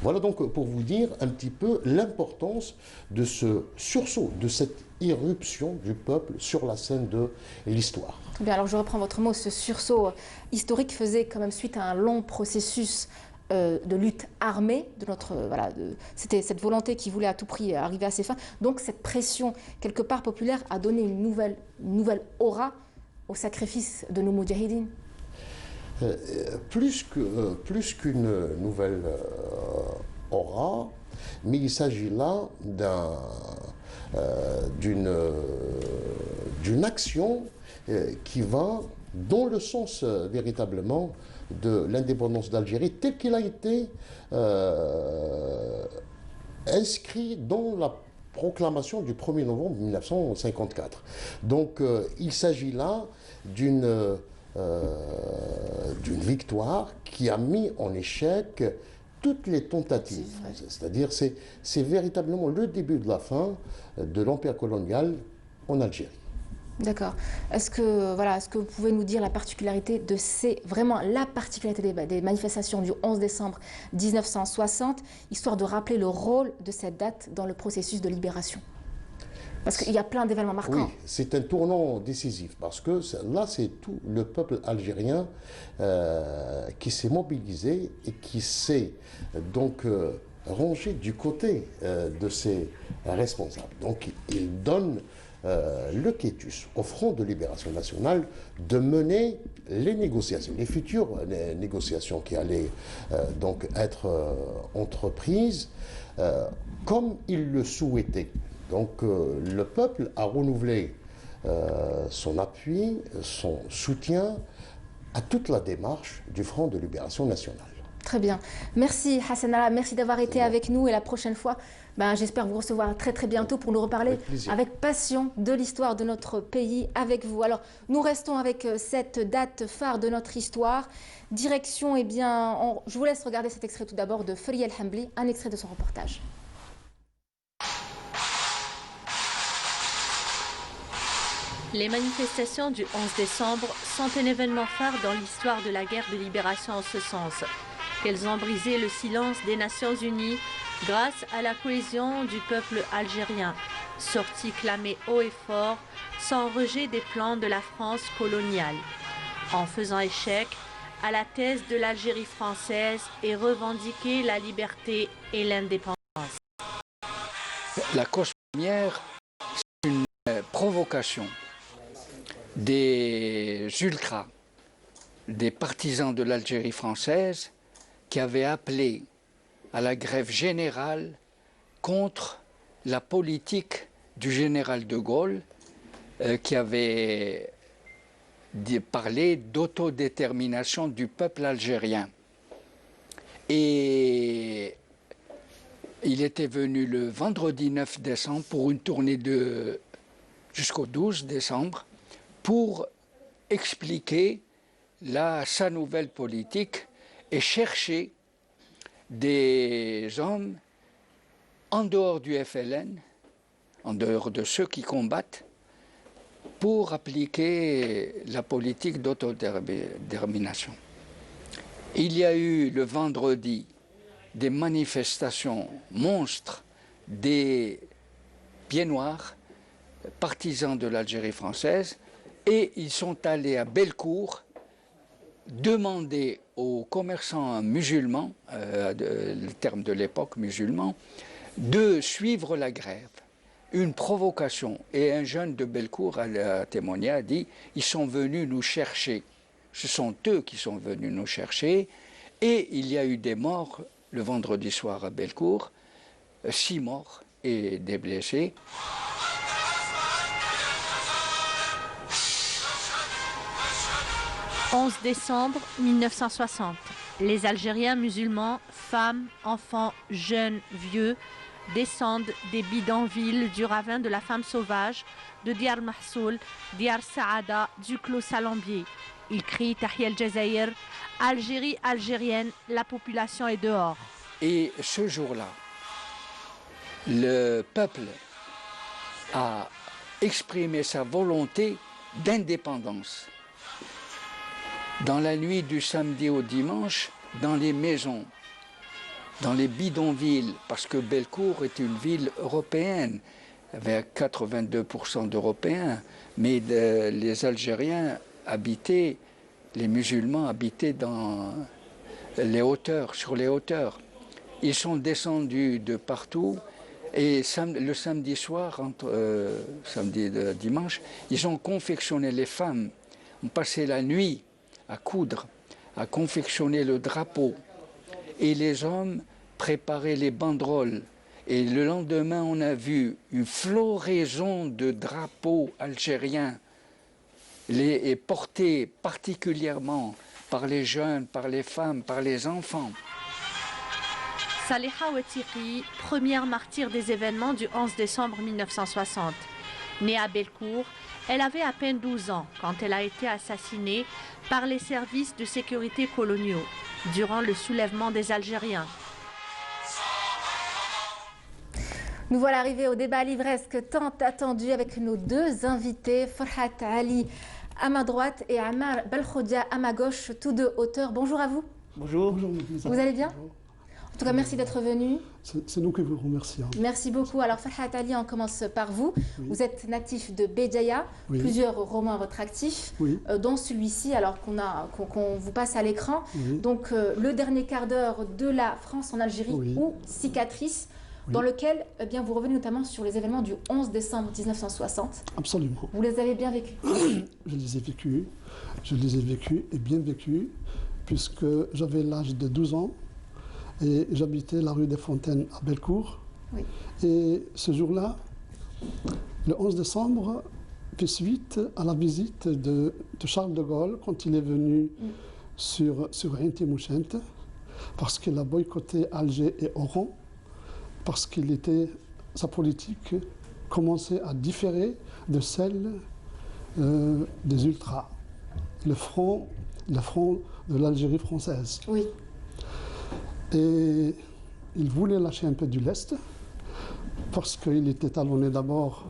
Voilà donc pour vous dire un petit peu l'importance de ce sursaut, de cette irruption du peuple sur la scène de l'histoire. Très bien. Alors, je reprends votre mot, ce sursaut historique faisait quand même suite à un long processus de lutte armée, c'était cette volonté qui voulait à tout prix arriver à ses fins. Donc cette pression, quelque part populaire, a donné une nouvelle aura au sacrifice de nos moudjahidines. Plus qu'une nouvelle aura, mais il s'agit là d'une action qui va dans le sens véritablement de l'indépendance d'Algérie, tel qu'il a été inscrit dans la proclamation du 1er novembre 1954. Donc il s'agit là d'une victoire qui a mis en échec toutes les tentatives. C'est-à-dire c'est véritablement le début de la fin de l'empire colonial en Algérie. D'accord. Est-ce que vous pouvez nous dire la particularité des manifestations du 11 décembre 1960, histoire de rappeler le rôle de cette date dans le processus de libération? Parce qu'il y a plein d'événements marquants. Oui, c'est un tournant décisif, parce que là, c'est tout le peuple algérien qui s'est mobilisé et qui s'est donc rangé du côté de ses responsables. Donc, il donne le quitus au Front de Libération Nationale de mener les négociations, les futures négociations qui allaient donc être entreprises comme il le souhaitait. Donc le peuple a renouvelé son appui, son soutien à toute la démarche du Front de Libération Nationale. Très bien. Merci Hassan Allah, merci d'avoir été avec nous, et la prochaine fois, j'espère vous recevoir très bientôt pour nous reparler avec passion de l'histoire de notre pays avec vous. Alors nous restons avec cette date phare de notre histoire. Direction, je vous laisse regarder cet extrait tout d'abord de Feri El Hambli, un extrait de son reportage. Les manifestations du 11 décembre sont un événement phare dans l'histoire de la guerre de libération en ce sens, qu'elles ont brisé le silence des Nations Unies grâce à la cohésion du peuple algérien, sorti clamer haut et fort son rejet des plans de la France coloniale, en faisant échec à la thèse de l'Algérie française et revendiquer la liberté et l'indépendance. La cause première, c'est une provocation des ultras, des partisans de l'Algérie française qui avaient appelé à la grève générale contre la politique du général de Gaulle qui avait parlé d'autodétermination du peuple algérien. Et il était venu le vendredi 9 décembre pour une tournée jusqu'au 12 décembre pour expliquer sa nouvelle politique et chercher des hommes en dehors du FLN, en dehors de ceux qui combattent, pour appliquer la politique d'autodétermination. Il y a eu le vendredi des manifestations monstres des pieds noirs, partisans de l'Algérie française, et ils sont allés à Bellecour demander aux commerçants musulmans, le terme de l'époque musulman, de suivre la grève. Une provocation. Et un jeune de Bellecour a témoigné, a dit « Ils sont venus nous chercher. Ce sont eux qui sont venus nous chercher. » Et il y a eu des morts le vendredi soir à Bellecour, 6 morts et des blessés. « 11 décembre 1960. Les Algériens musulmans, femmes, enfants, jeunes, vieux, descendent des bidonvilles du ravin de la femme sauvage, de Diyar Mahsoul, Diyar Saada, du clos Salambier. Ils crient Tahia el-Jazaïr, Algérie, algérienne, la population est dehors. Et ce jour-là, le peuple a exprimé sa volonté d'indépendance. Dans la nuit du samedi au dimanche, dans les maisons, dans les bidonvilles, parce que Bellecour est une ville européenne, avec 82% d'Européens, mais les Algériens habitaient, les musulmans habitaient dans les hauteurs, sur les hauteurs. Ils sont descendus de partout et le samedi soir, samedi et dimanche, ils ont confectionné, les femmes ont passé la nuit à coudre, à confectionner le drapeau. Et les hommes préparaient les banderoles. Et le lendemain, on a vu une floraison de drapeaux algériens, et portés particulièrement par les jeunes, par les femmes, par les enfants. Saleha Ouettiri, première martyre des événements du 11 décembre 1960. Née à Bellecour, elle avait à peine 12 ans quand elle a été assassinée par les services de sécurité coloniaux durant le soulèvement des Algériens. Nous voilà arrivés au débat livresque tant attendu avec nos deux invités, Farhat Ali à ma droite et Ammar Belkhodia à ma gauche, tous deux auteurs. Bonjour à vous. Bonjour. Vous allez bien? En tout cas, merci d'être venu. C'est nous qui vous remercions. Merci beaucoup. Alors, Farhat Ali, on commence par vous. Oui. Vous êtes natif de Béjaïa, oui. Plusieurs romans à votre actif, oui. Dont celui-ci, alors qu'on vous passe à l'écran. Oui. Donc, le dernier quart d'heure de la France en Algérie, oui. Ou Cicatrice, oui. Dans lequel vous revenez notamment sur les événements du 11 décembre 1960. Absolument. Vous les avez bien vécus? Je les ai vécus et bien vécus, puisque j'avais l'âge de 12 ans. Et j'habitais la rue des Fontaines à Bellecour. Oui. Et ce jour-là, le 11 décembre, fait suite à la visite de Charles de Gaulle quand il est venu sur Ain Timouchent, parce qu'il a boycotté Alger et Oran, parce sa politique commençait à différer de celle des ultras, le front de l'Algérie française. Oui. Et il voulait lâcher un peu du lest, parce qu'il était talonné d'abord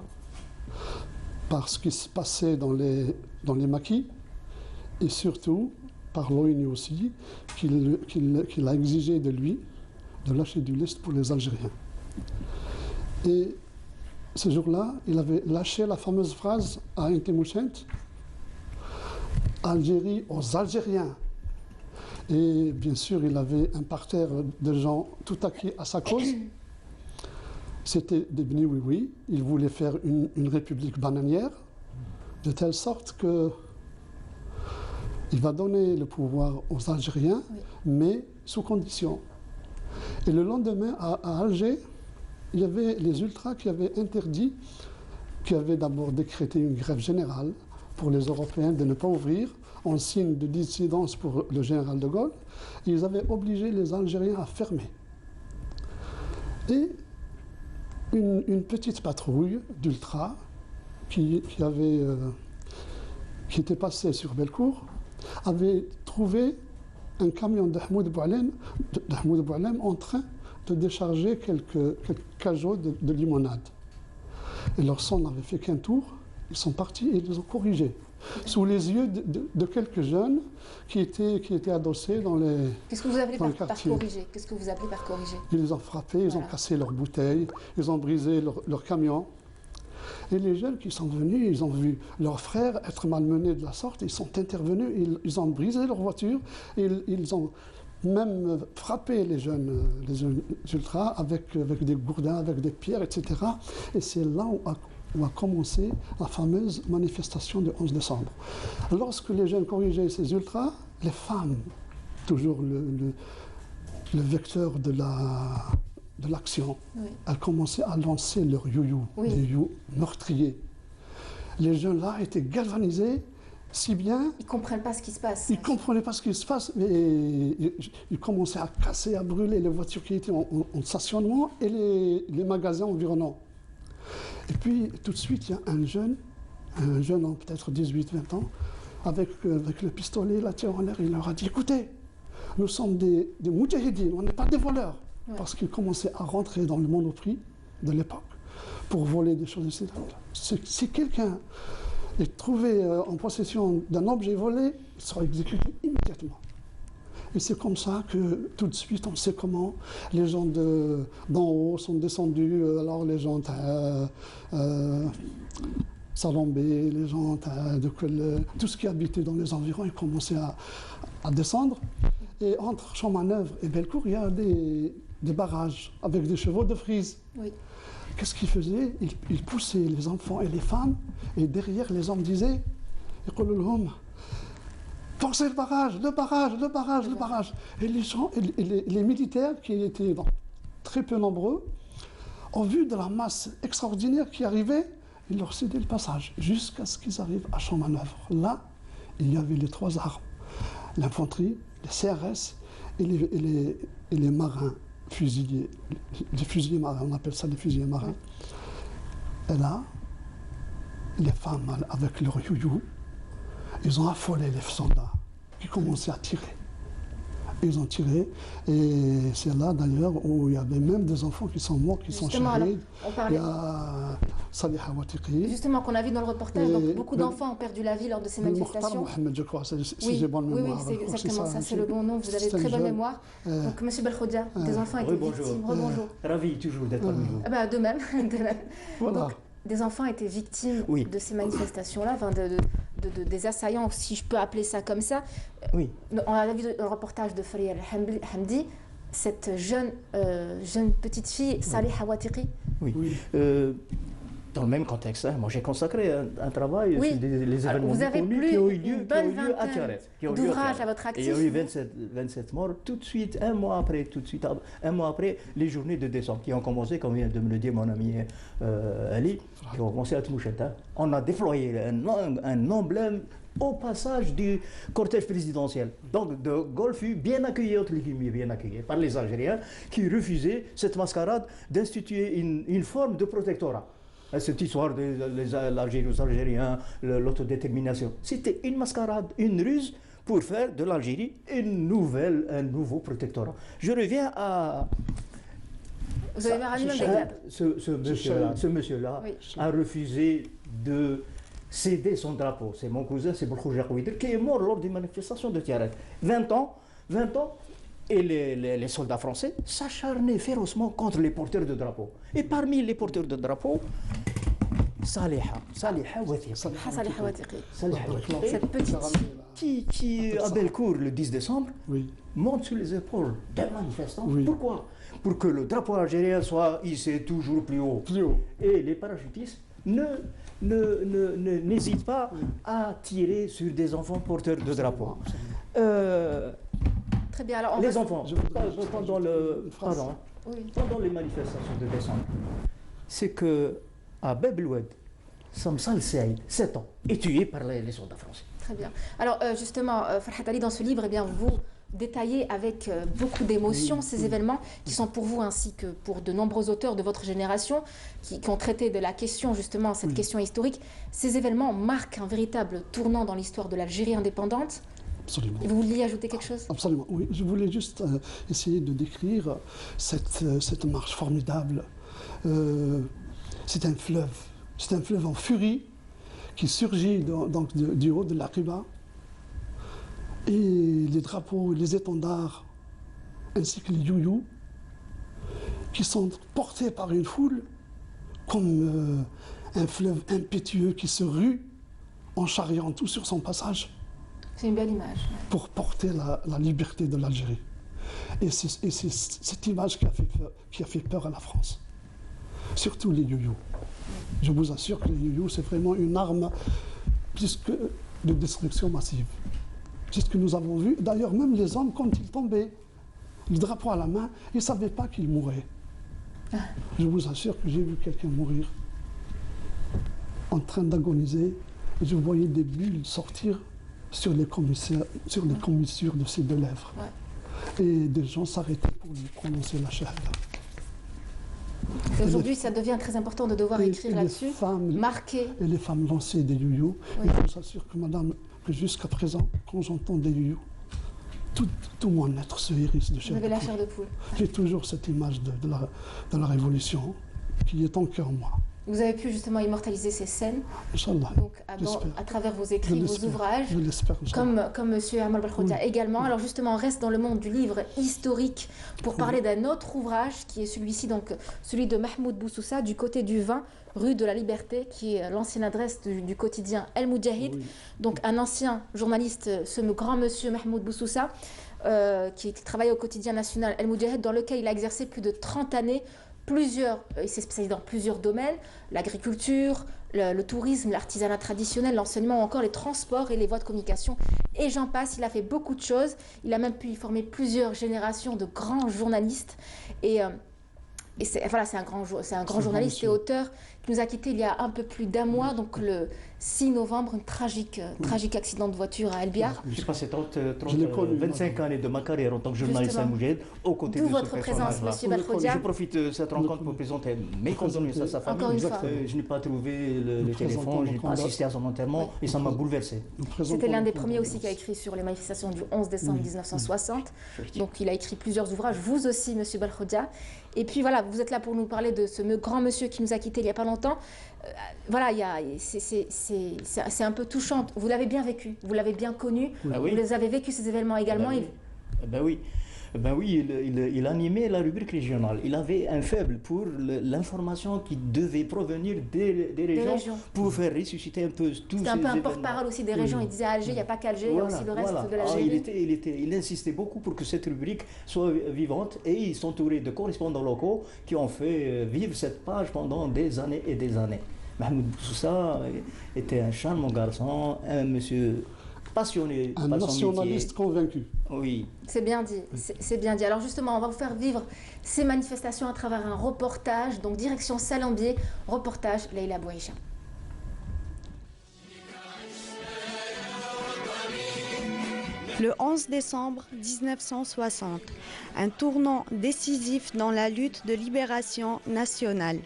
par ce qui se passait dans les maquis, et surtout par l'ONU aussi, qu'il a exigé de lui de lâcher du lest pour les Algériens. Et ce jour-là, il avait lâché la fameuse phrase à Ain Timouchent, « Algérie aux Algériens ». Et bien sûr, il avait un parterre de gens tout acquis à sa cause. C'était des Bni Oui Oui. Il voulait faire une république bananière, de telle sorte que il va donner le pouvoir aux Algériens, mais sous condition. Et le lendemain, à Alger, il y avait les ultras qui avaient interdit, qui avaient d'abord décrété une grève générale pour les Européens de ne pas ouvrir, en signe de dissidence pour le général de Gaulle. Ils avaient obligé les Algériens à fermer. Et une petite patrouille d'ultras qui était passée sur Bellecour avait trouvé un camion d'Ahmoud Boualem en train de décharger quelques cajots de limonade. Et leur sang n'avait fait qu'un tour, ils sont partis et ils les ont corrigés. Sous les yeux de quelques jeunes qui étaient adossés dans les Qu'est-ce que vous appelez par quartier. corriger? Qu'est-ce que vous appelez par corriger? Ils les ont frappés, ils ont cassé leurs bouteilles, ils ont brisé leur camion. Et les jeunes qui sont venus, ils ont vu leurs frères être malmenés de la sorte, ils sont intervenus, ils ont brisé leur voiture, ils ont même frappé les jeunes ultras avec des gourdins, avec des pierres, etc. Et c'est là où a commencé la fameuse manifestation du 11 décembre. Lorsque les jeunes corrigeaient ces ultras, les femmes, toujours le vecteur de l'action, elles commençaient à lancer leurs you-you, des you meurtriers. Les jeunes là étaient galvanisés, si bien... Ils ne comprennent pas ce qui se passe. Ils ne comprenaient pas ce qui se passe, mais ils commençaient à casser, à brûler les voitures qui étaient en stationnement et les magasins environnants. Et puis, tout de suite, il y a un jeune homme, peut-être 18-20 ans, avec le pistolet, la tire en l'air, il leur a dit, écoutez, nous sommes des moudjahidines, on n'est pas des voleurs. Parce qu'ils commençaient à rentrer dans le monoprix de l'époque pour voler des choses, etc. Si quelqu'un est trouvé en possession d'un objet volé, il sera exécuté immédiatement. Et c'est comme ça que tout de suite, on sait comment les gens d'en haut sont descendus. Alors les gens Salambé, les gens tout ce qui habitait dans les environs, ils commençaient à descendre. Et entre Champmanœuvre et Bellecour, il y a des barrages avec des chevaux de frise. Qu'est-ce qu'ils faisaient? Ils poussaient les enfants et les femmes, et derrière, les hommes disaient « Forcez le barrage, le barrage, le barrage, le barrage !» Et les militaires, qui étaient très peu nombreux, au vu de la masse extraordinaire qui arrivait, ils leur cédaient le passage, jusqu'à ce qu'ils arrivent à Champmanœuvre. Là, il y avait les trois armes, l'infanterie, les CRS et les marins fusiliers, les fusiliers marins, on appelle ça les fusiliers marins. Et là, les femmes avec leur you-you, ils ont affolé les soldats qui commençaient à tirer. Ils ont tiré, et c'est là d'ailleurs où il y avait même des enfants qui sont morts, qui sont shahids. Il y a Salih Hawatiqi. Justement, qu'on a vu dans le reportage, donc beaucoup d'enfants ont perdu la vie lors de ces manifestations. Mohamed, je crois, si j'ai bonne mémoire. Oui, c'est exactement ça, c'est le bon nom, vous avez très bonne mémoire. Donc, M. Belkhodia, des enfants étaient victimes. Rebonjour. Ravi toujours d'être parmi vous. De même. Voilà. Donc, des enfants étaient victimes de ces manifestations-là, des assaillants, si je peux appeler ça comme ça. Oui. On a vu dans le reportage de Faria Hamdi, cette jeune petite fille, Salih Hawatiqi. Oui. Dans le même contexte, moi j'ai consacré un travail sur les événements connus qui ont eu lieu à Tiaret. D'ouvrages à votre actif. Et il y a eu 27 morts tout de suite, un mois après, les journées de décembre qui ont commencé, comme vient de me le dire mon ami Ali, qui ont commencé à Tmouchenta. On a déployé un emblème au passage du cortège présidentiel. Donc De Gaulle fut bien accueilli, entre guillemets, bien accueilli par les Algériens qui refusaient cette mascarade d'instituer une forme de protectorat. Cette histoire de l'Algérie aux Algériens, l'autodétermination, c'était une mascarade, une ruse pour faire de l'Algérie un nouveau protectorat. Je reviens à... Vous avez ramené même des clubs. Ce monsieur-là a refusé de céder son drapeau. C'est mon cousin, c'est Belkhouja Kouider, qui est mort lors d'une manifestation de Tiaret. 20 ans, et les soldats français s'acharnaient férocement contre les porteurs de drapeaux. Et parmi les porteurs de drapeaux, Salih Hawatiqi. Cette petite qui à Bellecour, le 10 décembre, monte sur les épaules des manifestants. Pourquoi? Pour que le drapeau algérien soit hissé toujours plus haut. Et les parachutistes n'hésite pas à tirer sur des enfants porteurs de drapeaux. Très bien. Alors, les enfants, pendant les manifestations de décembre, c'est que à Bab el Oued, Samsal Saïd, 7 ans, est tué par les soldats français. Très bien. Alors justement, Farhat Ali, dans ce livre, eh bien, vous détaillez avec beaucoup d'émotion ces événements qui sont pour vous ainsi que pour de nombreux auteurs de votre génération qui ont traité de la question, justement, cette question historique. Ces événements marquent un véritable tournant dans l'histoire de l'Algérie indépendante. Absolument. Et vous vouliez ajouter quelque chose? Absolument, oui. Je voulais juste essayer de décrire cette marche formidable. C'est un fleuve en furie qui surgit donc du haut de la Qiba. Et les drapeaux, les étendards, ainsi que les youyous, qui sont portés par une foule comme un fleuve impétueux qui se rue en charriant tout sur son passage. C'est une belle image. Pour porter la liberté de l'Algérie. Et c'est cette image qui a fait peur à la France. Surtout les youyous. Je vous assure que les youyous, c'est vraiment une arme plus que de destruction massive. C'est ce que nous avons vu. D'ailleurs, même les hommes, quand ils tombaient, le drapeau à la main, ils ne savaient pas qu'ils mouraient. Je vous assure que j'ai vu quelqu'un mourir en train d'agoniser. Et je voyais des bulles sortir sur les commissures de ses deux lèvres. Et des gens s'arrêtaient pour lui prononcer la shahada. Et aujourd'hui, ça devient très important de devoir écrire là-dessus, marquer. Et les femmes lançaient des youyous. Et je vous assure que madame, que jusqu'à présent, quand j'entends des youyous, tout mon être se hérisse de chair de poule. Vous avez la chair de poule. J'ai toujours cette image de la Révolution qui est ancrée en moi. Vous avez pu justement immortaliser ces scènes, donc à travers vos écrits, vos ouvrages, comme M. Amal Belkhodia également. Alors justement, on reste dans le monde du livre historique pour parler d'un autre ouvrage qui est celui-ci, donc celui de Mahmoud Boussoussa, Du côté du vin, rue de la Liberté, qui est l'ancienne adresse du quotidien El Moudjahid. Donc un ancien journaliste, ce grand monsieur Mahmoud Boussoussa, qui travaillait au quotidien national El Moudjahid, dans lequel il a exercé plus de 30 années. Il s'est spécialisé dans plusieurs domaines, l'agriculture, le tourisme, l'artisanat traditionnel, l'enseignement ou encore les transports et les voies de communication. Et j'en passe, il a fait beaucoup de choses. Il a même pu former plusieurs générations de grands journalistes. Et voilà, c'est un grand journaliste et auteur qui nous a quittés il y a un peu plus d'un mois, donc le 6 novembre, un tragique accident de voiture à El Biar. J'ai passé 25 années de ma carrière en tant que journaliste à Moudjahid aux côtés de ce personnage-là. D'où votre présence, monsieur Belkhodia. Je profite de cette rencontre pour présenter mes condoléances à sa famille. Encore une fois. Je n'ai pas trouvé le téléphone, je n'ai pas assisté à son enterrement et ça m'a bouleversé. C'était l'un des premiers aussi qui a écrit sur les manifestations du 11 décembre 1960. Donc il a écrit plusieurs ouvrages, vous aussi, monsieur Belkhodia. Et puis voilà, vous êtes là pour nous parler de ce grand monsieur qui nous a quittés il n'y a pas longtemps. Voilà, c'est un peu touchant. Vous l'avez bien vécu, vous l'avez bien connu, vous les avez vécu ces événements également. Il animait la rubrique régionale. Il avait un faible pour l'information qui devait provenir des régions pour faire ressusciter un peu tout. C'était un peu un porte-parole aussi des régions. Il disait à Alger, il n'y a pas qu'Alger, il y a aussi le reste de l'Algérie. Il insistait beaucoup pour que cette rubrique soit vivante et il s'entourait de correspondants locaux qui ont fait vivre cette page pendant des années et des années. Mahmoud Boussoussa était un charmant garçon, un monsieur passionné. Un nationaliste convaincu. Oui. C'est bien dit, c'est bien dit. Alors justement, on va vous faire vivre ces manifestations à travers un reportage, donc direction Salambier, reportage Leïla Bouaïcha. Le 11 décembre 1960, un tournant décisif dans la lutte de libération nationale.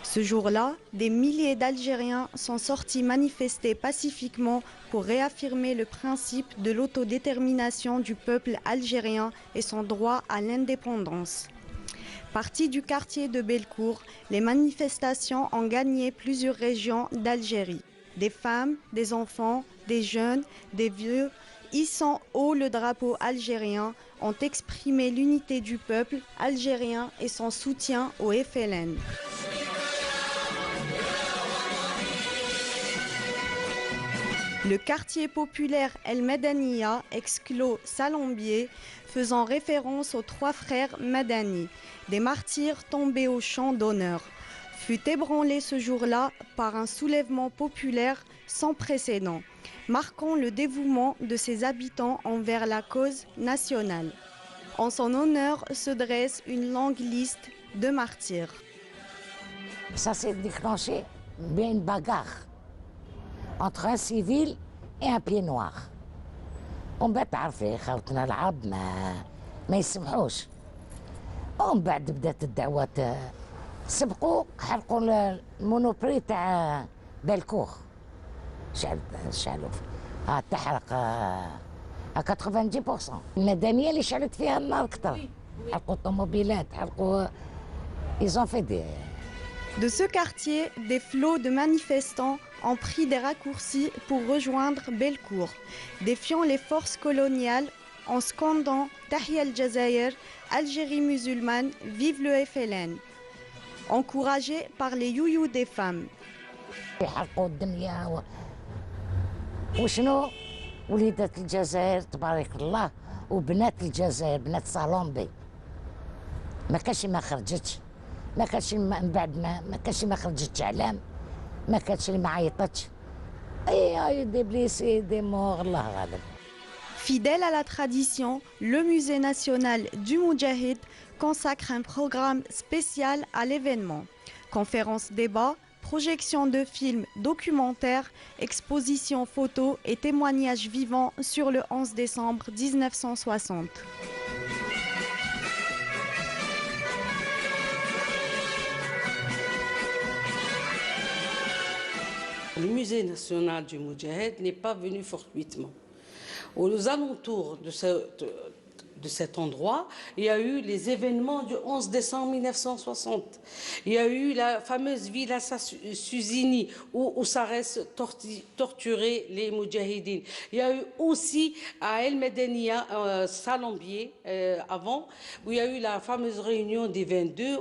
Ce jour-là, des milliers d'Algériens sont sortis manifester pacifiquement pour réaffirmer le principe de l'autodétermination du peuple algérien et son droit à l'indépendance. Partis du quartier de Bellecour, les manifestations ont gagné plusieurs régions d'Algérie. Des femmes, des enfants, des jeunes, des vieux, hissant haut le drapeau algérien, ont exprimé l'unité du peuple algérien et son soutien au FLN. Le quartier populaire El Madaniya exclot Salambier, faisant référence aux 3 frères Madani, des martyrs tombés au champ d'honneur. fut ébranlé ce jour-là par un soulèvement populaire sans précédent, marquant le dévouement de ses habitants envers la cause nationale. En son honneur se dresse une longue liste de martyrs. Ça s'est déclenché bien une bagarre entre un civil et un pied noir. ومن بعد تعرفي خوتنا العرب ما يسمحوش. ومن بعد بدات الدعوات سبقوا حرقوا المونوبري تاع بالكور. شعلوا تحرق 90%. المدنيه اللي شعلت فيها النار اكثر. حرقوا الطوموبيلات حرقوا ils ont fait des. De ce quartier, des flots de manifestants ont pris des raccourcis pour rejoindre Bellecour, défiant les forces coloniales en scandant Tahia al-Jazair, Algérie musulmane, vive le FLN, encouragés par les youyous des femmes. يحرقوا الدنيا وشنو وليدات الجزائر تبارك الله وبنات الجزائر بنات صالومبي ما كانش ما خرجتش ما كانش من بعد ما كانش ما خرجتش علام ما كانش اللي ما عيطتش اي دي بليسي دي مور الله غالب. Fidèle à la tradition, le musée national du Moudjahid consacre un programme spécial à l'événement. Conférences, débats, projections de films, documentaires, expositions photos et témoignages vivants sur le 11 décembre 1960. Le musée national du Moudjahid n'est pas venu fortuitement. Aux alentours de cet endroit, il y a eu les événements du 11 décembre 1960. Il y a eu la fameuse villa Suzini où Sarès torturait les Moudjahidines. Il y a eu aussi à El Medenia, Salombier, avant, où il y a eu la fameuse réunion des 22,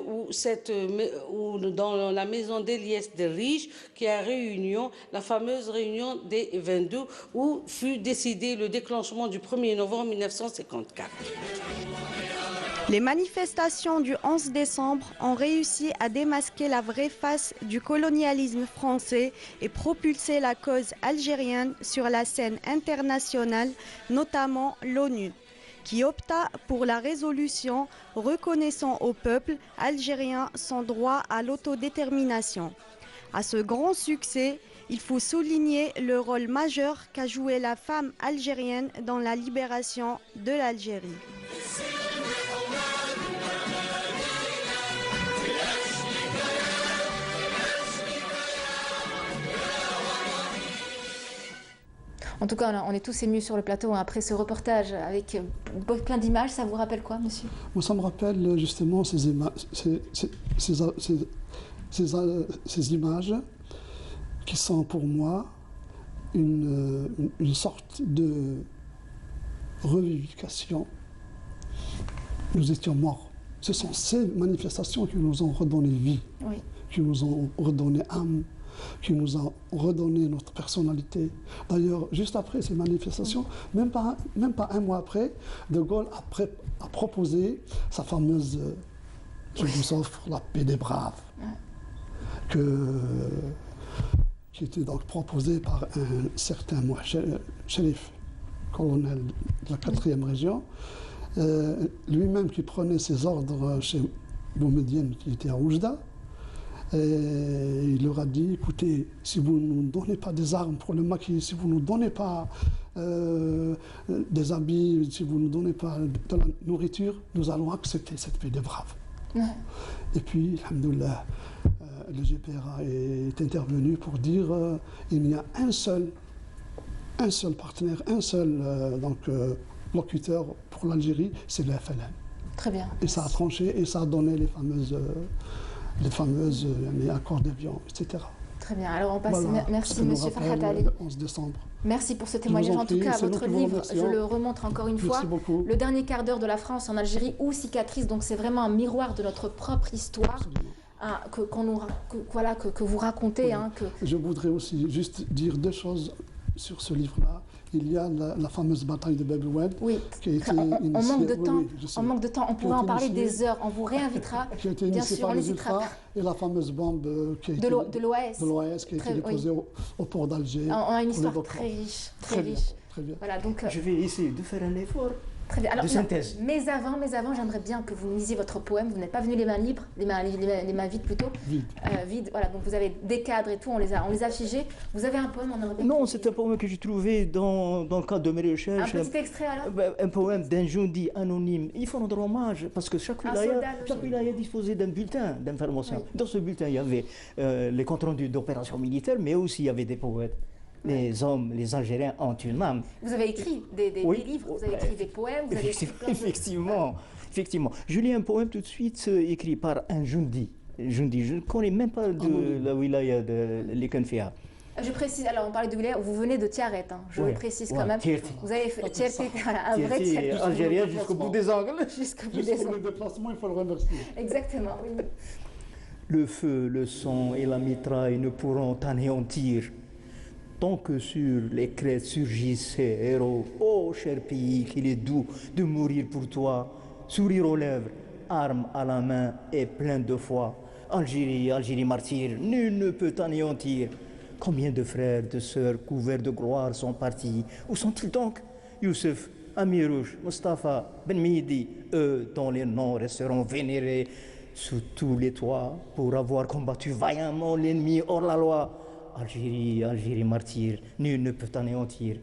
où dans la maison d'Eliès de Riche, qui a réunion, la fameuse réunion des 22, où fut décidé le déclenchement du 1er novembre 1954. Les manifestations du 11 décembre ont réussi à démasquer la vraie face du colonialisme français et propulser la cause algérienne sur la scène internationale, notamment l'ONU, qui opta pour la résolution reconnaissant au peuple algérien son droit à l'autodétermination. À ce grand succès, il faut souligner le rôle majeur qu'a joué la femme algérienne dans la libération de l'Algérie. En tout cas, on est tous émus sur le plateau après ce reportage avec plein d'images. Ça vous rappelle quoi, monsieur? Moi, ça me rappelle justement ces images qui sont pour moi une sorte de revivification. Nous étions morts. Ce sont ces manifestations qui nous ont redonné vie, oui, qui nous ont redonné âme, qui nous ont redonné notre personnalité. D'ailleurs, juste après ces manifestations, même pas un mois après, De Gaulle a proposé sa fameuse « Je vous offre la paix des braves », qui était donc proposée par un certain Chérif, colonel de la 4e région, lui-même qui prenait ses ordres chez Boumedienne, qui était à Oujda. Et il leur a dit, écoutez, si vous ne nous donnez pas des armes pour le maquis, si vous ne nous donnez pas des habits, si vous ne nous donnez pas de la nourriture, nous allons accepter cette paix des braves. Ouais. Et puis, alhamdoulilah, le GPRA est intervenu pour dire il n'y a un seul partenaire, un seul locuteur pour l'Algérie, c'est le FLN. Très bien. Et ça a tranché et ça a donné les fameuses accords d'Évian, etc. Très bien. Alors on passe. Voilà, merci, monsieur Farhat Ali. Le 11 décembre. Merci pour ce témoignage. En tout cas, votre livre, je le remontre encore une fois. Beaucoup. Le dernier quart d'heure de la France en Algérie ou cicatrice. Donc c'est vraiment un miroir de notre propre histoire. Que vous racontez. Oui. Je voudrais aussi juste dire deux choses sur ce livre-là. il y a la fameuse bataille de Bab el-Oued. Oui, qui a été on manque de temps. Oui, On manque de temps. On pourrait en parler des heures. On vous réinvitera. Qui a été bien initiée sûr, par on les hésitera ultras et la fameuse bombe qui a été, de l'OAS qui a été déposée au port d'Alger. On a une histoire très riche, très riche. Très bien. Voilà, donc, je vais essayer de faire un effort. Très bien. Alors, de synthèse. Mais avant, j'aimerais bien que vous lisiez votre poème. Vous n'êtes pas venu les mains libres, les mains vides plutôt. Vides. Voilà, donc vous avez des cadres et tout, on les a figés. Vous avez un poème, on aurait bien. Non, c'est un poème que j'ai trouvé dans le cadre de mes recherches. Un petit extrait alors. Un poème d'un Joundi anonyme. Il faut rendre hommage parce que chaque wilaya disposait d'un bulletin d'information. Oui. Dans ce bulletin, il y avait les comptes rendus d'opérations militaires, mais aussi il y avait des poètes. Les hommes, les Algériens ont une âme. Vous avez écrit des livres, vous avez écrit des poèmes, vous avez écrit Effectivement. Je lis un poème tout de suite écrit par un Joundi. Je ne connais même pas de la wilaya de l'Ekenfia. Je précise, alors on parlait de wilaya, vous venez de Tiaret, hein. Je le précise quand même. Vous avez fait un vrai Tiaret. Algérien jusqu'au bout des ongles. Jusqu'au bout le déplacement, il faut le remercier. Exactement, oui. Le feu, le sang et la mitraille ne pourront t'anéantir. Tant que sur les crêtes surgissent ces héros, ô cher pays, qu'il est doux de mourir pour toi, sourire aux lèvres, arme à la main et plein de foi. Algérie martyre, nul ne peut t'anéantir. Combien de frères, de sœurs couverts de gloire sont partis? Où sont-ils donc? Youssef, Amirouche, Mustapha, Ben Midi, eux dont les noms resteront vénérés sous tous les toits pour avoir combattu vaillamment l'ennemi hors la loi. Algérie martyre, nul ne peut t'anéantir.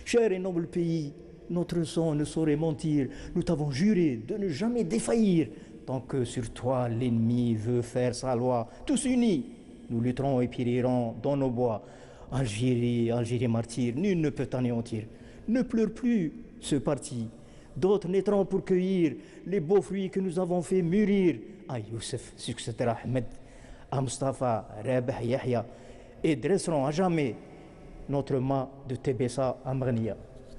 Cher et noble pays, notre sang ne saurait mentir. Nous t'avons juré de ne jamais défaillir. Tant que sur toi l'ennemi veut faire sa loi, tous unis, nous lutterons et périrons dans nos bois. Algérie martyre, nul ne peut t'anéantir. Ne pleure plus ce parti. D'autres naîtront pour cueillir les beaux fruits que nous avons fait mûrir. À Youssef, succédera Ahmed, à Mustafa, Rabah, Yahya, et dresseront à jamais notre mât de Tébessa à Marnia.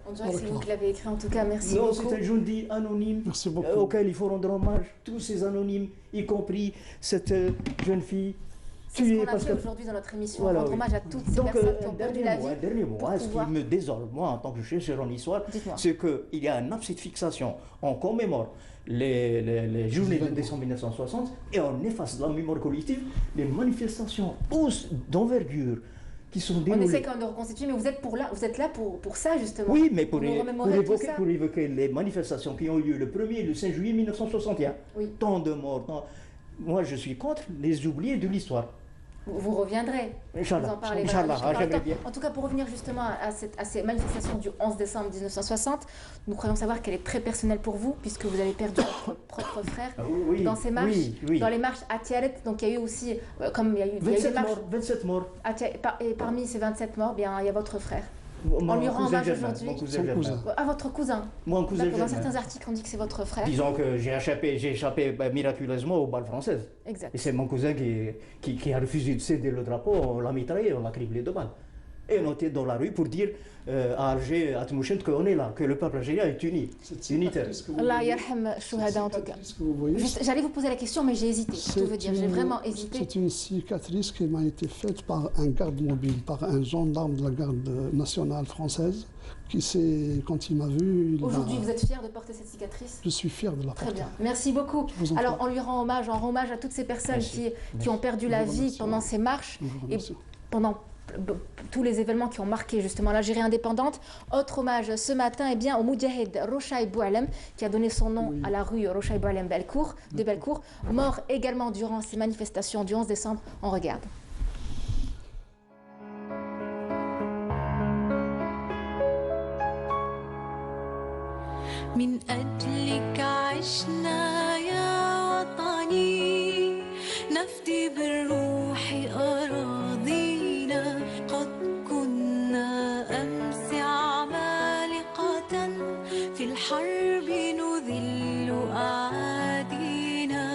On dirait que c'est vous qui l'avez écrit, en tout cas, merci beaucoup. Non, c'est un Joundi anonyme auquel il faut rendre hommage, tous ces anonymes, y compris cette jeune fille. C'est ce qu'on a fait aujourd'hui dans notre émission, rendre hommage à toutes ces personnes qui ont perdu la vie. Un dernier mot, ce qui me désole, moi, en tant que chercheur en histoire, c'est qu'il y a un abcès de fixation. On commémore les journées de décembre 1960 et on efface de la mémoire collective les manifestations d'envergure qui sont déroulées. On essaie quand même de reconstituer, mais vous êtes là pour ça, justement. Oui, mais pour évoquer les manifestations qui ont eu lieu le 1er et le 5 juillet 1961. Oui. Tant de morts. Moi, je suis contre les oubliés de l'histoire. Vous reviendrez, vous en parlez. En tout cas, pour revenir justement à ces manifestations du 11 décembre 1960, nous croyons savoir qu'elle est très personnelle pour vous, puisque vous avez perdu votre propre frère dans ces marches, dans les marches à Tiaret. Donc il y a eu aussi, comme il y a eu 27 morts. Et parmi ces 27 morts, bien, il y a votre frère. On lui rend hommage aujourd'hui. À votre cousin. Mon cousin. Dans certains articles, on dit que c'est votre frère. Disons que j'ai échappé miraculeusement aux balles françaises. Exact. Et c'est mon cousin qui a refusé de céder le drapeau, on l'a mitraillé, on l'a criblé de balles. Et on était dans la rue pour dire à Alger, à Tmouchent, qu'on est là, que le peuple algérien est uni, unitaire. Allah yarham shuhada en tout cas. J'allais vous poser la question, mais j'ai hésité. Je veux dire, j'ai vraiment hésité. C'est une cicatrice qui m'a été faite par un garde mobile, par un gendarme de la garde nationale française, qui s'est, quand il m'a vu... Aujourd'hui, vous êtes fier de porter cette cicatrice? Je suis fier de la porter. Très bien, merci beaucoup. Alors, on lui rend hommage, à toutes ces personnes qui ont perdu la vie pendant ces marches et pendant tous les événements qui ont marqué justement l'Algérie indépendante. Autre hommage ce matin au Moudjahid Rochaï Boualem, qui a donné son nom à la rue Rochaï Boualem de Bellecour, mort également durant ces manifestations du 11 décembre. On regarde. من أجلك عشنا يا وطني نفدي بالروح أراضينا قد كنا أمس عمالقة في الحرب نذل أعادينا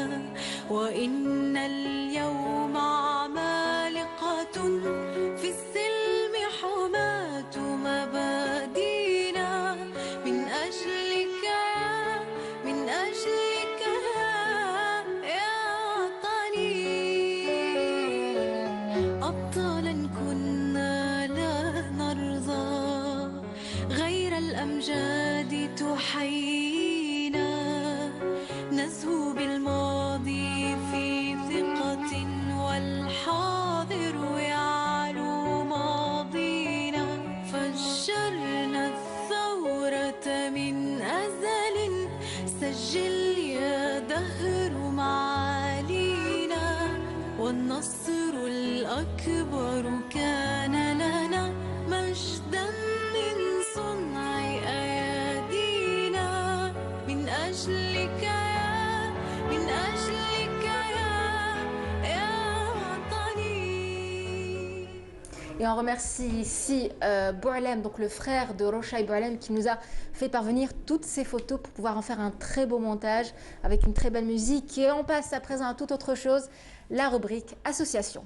وإن اليوم عمالقة في السلم حماة مبادينا من أجلك أكبر كان لنا مجدا من صنع أيادينا من أجلك من أجلك يا وطني. Et on remercie ici Boualem, donc le frère de Rochaï Boualem, qui nous a fait parvenir toutes ces photos pour pouvoir en faire un très beau montage avec une très belle musique. Et on passe à présent à toute autre chose, la rubrique association.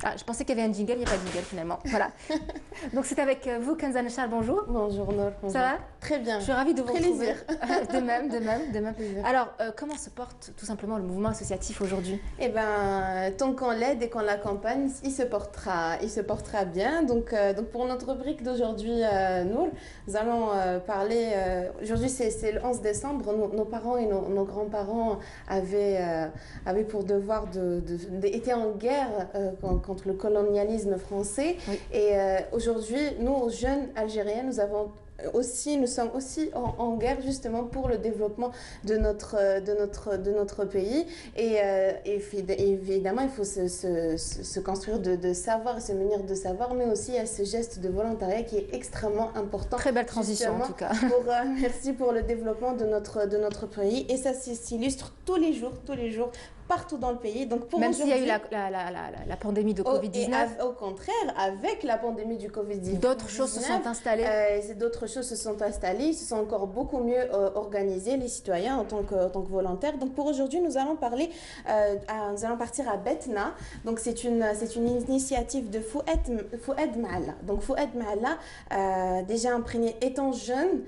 Ah, je pensais qu'il y avait un jingle, il n'y a pas de jingle finalement. Voilà. Donc c'est avec vous, Kenza Nechal, bonjour. Bonjour Nour. Ça va? Très bien. Je suis ravie de vous retrouver. Plaisir. De même, de même, de même. Alors, comment se porte tout simplement le mouvement associatif aujourd'hui? Eh bien, tant qu'on l'aide et qu'on l'accompagne, il se portera bien. Donc pour notre rubrique d'aujourd'hui, Nour, nous allons parler. Aujourd'hui, c'est le 11 décembre. Nos parents et nos grands-parents avaient pour devoir étaient en guerre contre le colonialisme français. Oui. Et aujourd'hui, nous, jeunes Algériens, nous sommes aussi en guerre justement pour le développement de notre pays. Et évidemment, il faut se construire de savoir, se munir de savoir, mais aussi à ce geste de volontariat qui est extrêmement important. Très belle transition en tout cas. Merci pour le développement de notre pays. Et ça s'illustre tous les jours, partout dans le pays. Donc pour même s'il y a eu la pandémie de Covid-19. Au contraire, avec la pandémie du Covid-19, d'autres choses se sont installées. D'autres choses se sont installées, ils se sont encore beaucoup mieux organisés, les citoyens en tant que volontaires. Donc pour aujourd'hui, nous allons partir à Betna. Donc c'est une initiative de Fouad Maalla. Donc Fouad Maalla, déjà imprégné, étant jeune,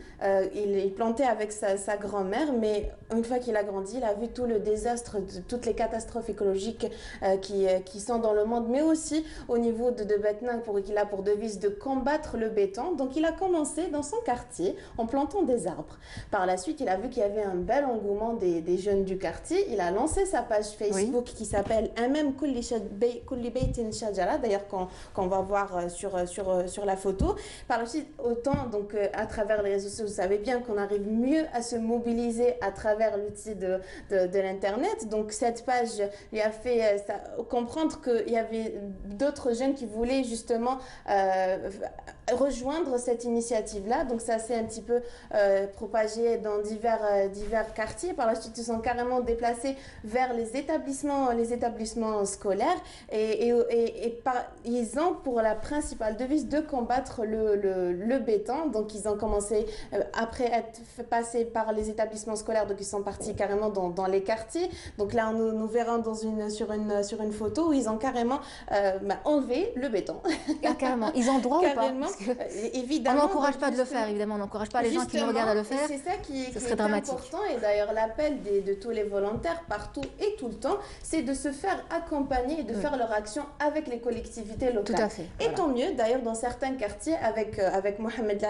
il plantait avec sa grand-mère, mais une fois qu'il a grandi, il a vu tout le désastre, toutes les catastrophes écologiques qui sont dans le monde, mais aussi au niveau de Betna, qu'il a pour devise de combattre le béton. Donc il a commencé dans son quartier en plantant des arbres. Par la suite, il a vu qu'il y avait un bel engouement des jeunes du quartier. Il a lancé sa page Facebook qui s'appelle Amem Kulli Beitin Shajara, d'ailleurs qu'on va voir sur la photo. Par la suite, autant donc à travers les réseaux sociaux, vous savez bien qu'on arrive mieux à se mobiliser à travers l'outil de l'internet. Donc cette page lui a fait comprendre qu'il y avait d'autres jeunes qui voulaient justement rejoindre cette initiative-là. Donc ça s'est un petit peu propagé dans divers quartiers. Par la suite, ils sont carrément déplacés vers les établissements scolaires et ils ont pour la principale devise de combattre le béton. Donc ils ont commencé, après être passés par les établissements scolaires, donc ils sont partis carrément dans les quartiers. Donc là, nous verrons sur une photo où ils ont carrément enlevé le béton. Ah, carrément. Ils ont droit ou pas? Évidemment, on n'encourage pas de le faire, évidemment. On n'encourage pas les gens qui nous regardent à le faire. C'est ça qui est dramatique. Important. Et d'ailleurs, l'appel de tous les volontaires, partout et tout le temps, c'est de se faire accompagner et de faire leur action avec les collectivités locales. Tout à fait. Et tant mieux, d'ailleurs, dans certains quartiers, avec Mohamed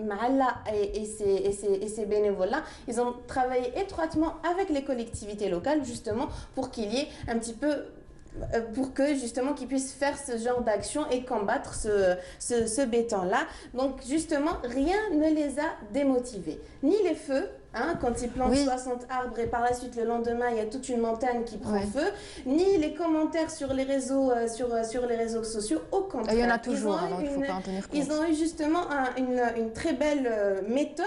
Maalla et ses bénévoles-là, ils ont travaillé étroitement avec les collectivités locales, justement, pour qu'il y ait un petit peu pour que justement qu'ils puissent faire ce genre d'action et combattre ce béton-là. Donc justement, rien ne les a démotivés. Ni les feux, quand ils plantent 60 arbres et par la suite le lendemain il y a toute une montagne qui prend feu, ni les commentaires sur les réseaux sociaux. Au contraire, il y en a toujours, donc il ne faut pas en tenir compte. Ils ont eu justement une très belle méthode.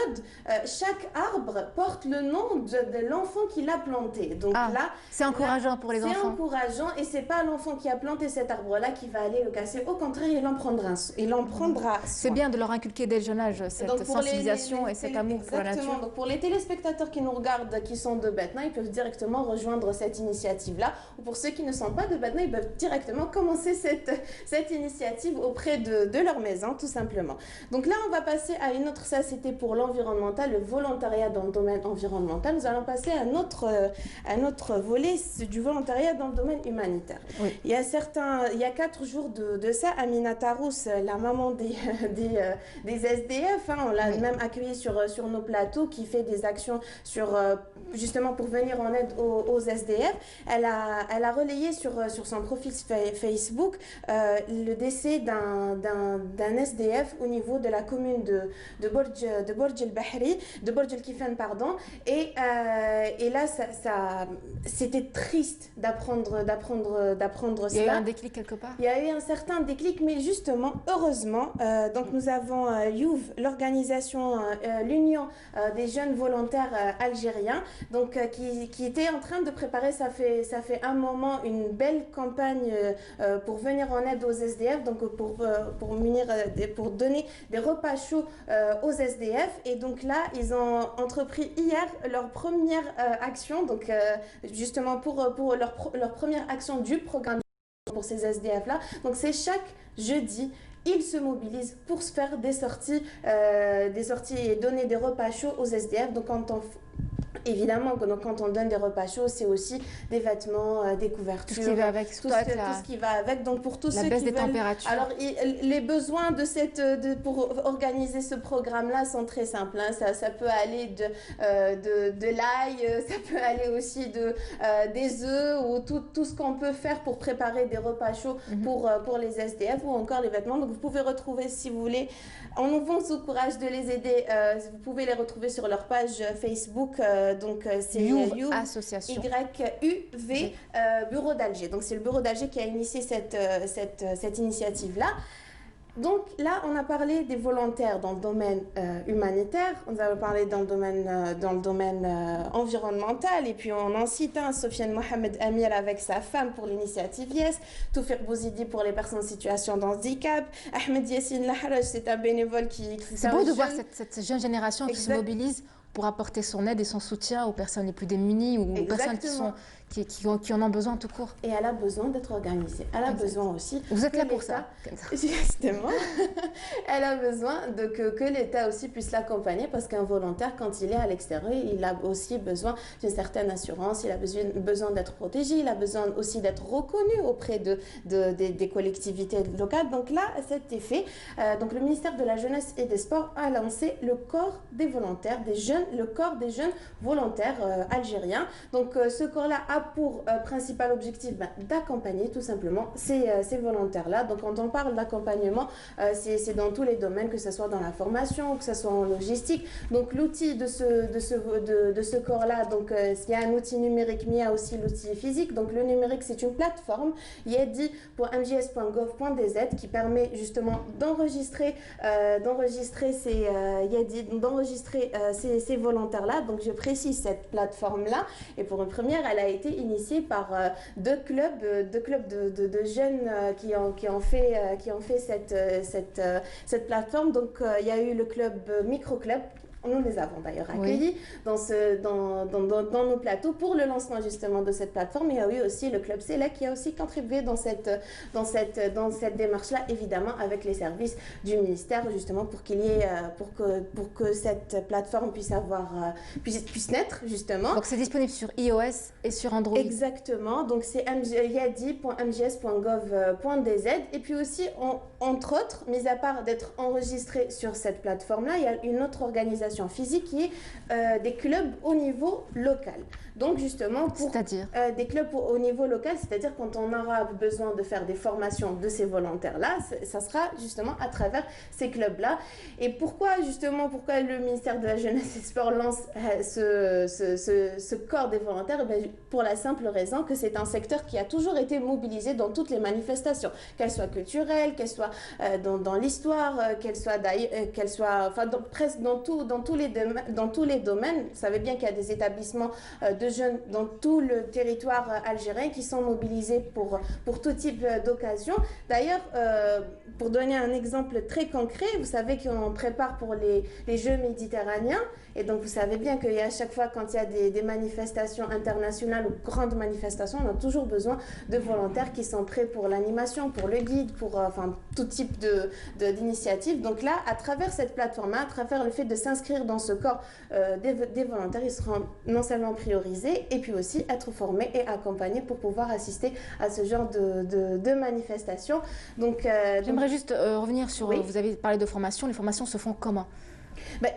Chaque arbre porte le nom de l'enfant qui l'a planté. Donc là, c'est encourageant pour les enfants. C'est encourageant et c'est pas l'enfant qui a planté cet arbre-là qui va aller le casser. Au contraire, il en prendra soin. C'est bien de leur inculquer dès le jeune âge cette sensibilisation et cet amour pour la nature. Donc pour les téléspectateurs qui nous regardent, qui sont de Betna, ils peuvent directement rejoindre cette initiative-là. Ou pour ceux qui ne sont pas de Betna, ils peuvent directement commencer cette initiative auprès de leur maison, tout simplement. Donc là, on va passer à une autre, ça c'était pour l'environnemental, le volontariat dans le domaine environnemental. Nous allons passer à un autre volet, du volontariat dans le domaine humanitaire. Oui. Il y a 4 jours de ça, Amina Tarous, la maman des SDF, on l'a même accueillie sur nos plateaux, qui fait des des actions justement pour venir en aide aux SDF. Elle a relayé sur son profil Facebook le décès d'un SDF au niveau de la commune de Borj el-Bahri, de Borj el-Kifan, pardon. Et là, c'était triste d'apprendre cela. Il y a eu un déclic quelque part? Il y a eu un certain déclic, mais justement, heureusement, donc nous avons Youv, l'organisation, l'Union des jeunes volontaires algériens, donc qui était en train de préparer, ça fait un moment, une belle campagne pour venir en aide aux SDF, donc pour donner des repas chauds aux SDF. Et donc là, ils ont entrepris hier leur première action, donc justement pour leur première action du programme pour ces SDF-là. Donc c'est chaque jeudi, ils se mobilisent pour se faire des sorties et donner des repas chauds aux SDF. Donc évidemment, quand on donne des repas chauds, c'est aussi des vêtements, des couvertures, tout ce qui va avec, tout ce qui va avec. Donc pour tous ceux baisse qui des veulent, températures. alors les besoins pour organiser ce programme-là sont très simples. Hein. Ça peut aller de l'ail, ça peut aller aussi des œufs ou tout ce qu'on peut faire pour préparer des repas chauds pour les SDF ou encore les vêtements. Donc vous pouvez retrouver, si vous voulez, on vous encourage de les aider. Vous pouvez les retrouver sur leur page Facebook. Donc c'est Youv Association. YUV Bureau d'Alger. Donc c'est le Bureau d'Alger qui a initié cette initiative-là. Donc là, on a parlé des volontaires dans le domaine humanitaire, on a parlé dans le domaine environnemental, et puis on en cite Sofiane Mohamed Amir avec sa femme pour l'initiative Yes, Toufir Bouzidi pour les personnes en situation de handicap, Ahmed Yassine Laharaj, c'est un bénévole qui... C'est beau de voir cette jeune génération qui se mobilise pour apporter son aide et son soutien aux personnes les plus démunies ou aux personnes qui en ont besoin tout court. Et elle a besoin d'être organisée. Elle a besoin aussi... Vous êtes là pour ça. Justement. Elle a besoin que l'État aussi puisse l'accompagner, parce qu'un volontaire, quand il est à l'extérieur, il a aussi besoin d'une certaine assurance, il a besoin d'être protégé, il a besoin aussi d'être reconnu auprès des collectivités locales. Donc là, à cet effet, donc le ministère de la Jeunesse et des Sports a lancé le corps des volontaires, le corps des jeunes volontaires algériens. Donc ce corps-là a pour principal objectif d'accompagner tout simplement ces volontaires-là. Donc quand on parle d'accompagnement, c'est dans tous les domaines, que ce soit dans la formation, que ce soit en logistique. Donc l'outil de ce corps-là, donc il y a un outil numérique, mais il y a aussi l'outil physique. Donc le numérique, c'est une plateforme, yadi.mjs.gov.dz, qui permet justement d'enregistrer ces volontaires-là. Donc je précise cette plateforme-là. Et pour une première, elle a été initiée par deux clubs de jeunes qui ont fait cette plateforme. Donc il y a eu le club Microclub. Nous les avons d'ailleurs accueillis dans nos plateaux pour le lancement justement de cette plateforme. Il y a eu aussi le club Select qui a aussi contribué dans cette démarche-là, évidemment avec les services du ministère, justement pour qu'il y ait pour que cette plateforme puisse naître justement. Donc c'est disponible sur iOS et sur Android. Exactement. Donc c'est yadi.mjs.gov.dz, et puis aussi entre autres, mis à part d'être enregistré sur cette plateforme-là, il y a une autre organisation physique qui est des clubs au niveau local. Donc justement, c'est-à-dire des clubs au niveau local, c'est-à-dire quand on aura besoin de faire des formations de ces volontaires-là, ça sera justement à travers ces clubs-là. Et pourquoi le ministère de la Jeunesse et des Sports lance ce corps des volontaires? Pour la simple raison que c'est un secteur qui a toujours été mobilisé dans toutes les manifestations, qu'elles soient culturelles, qu'elles soient dans l'histoire, qu'elles soient presque dans tous les domaines. Vous savez bien qu'il y a des établissements de jeunes dans tout le territoire algérien qui sont mobilisés pour tout type d'occasion. D'ailleurs, pour donner un exemple très concret, vous savez qu'on prépare pour les Jeux méditerranéens, et donc vous savez bien qu'à chaque fois quand il y a des manifestations internationales ou grandes manifestations, on a toujours besoin de volontaires qui sont prêts pour l'animation, pour le guide, pour tout type d'initiative. Donc là, à travers cette plateforme, à travers le fait de s'inscrire dans ce corps des volontaires, ils seront non seulement priorisés, et puis aussi être formés et accompagnés pour pouvoir assister à ce genre de manifestations. Donc, j'aimerais juste revenir sur, vous avez parlé de formation, les formations se font comment?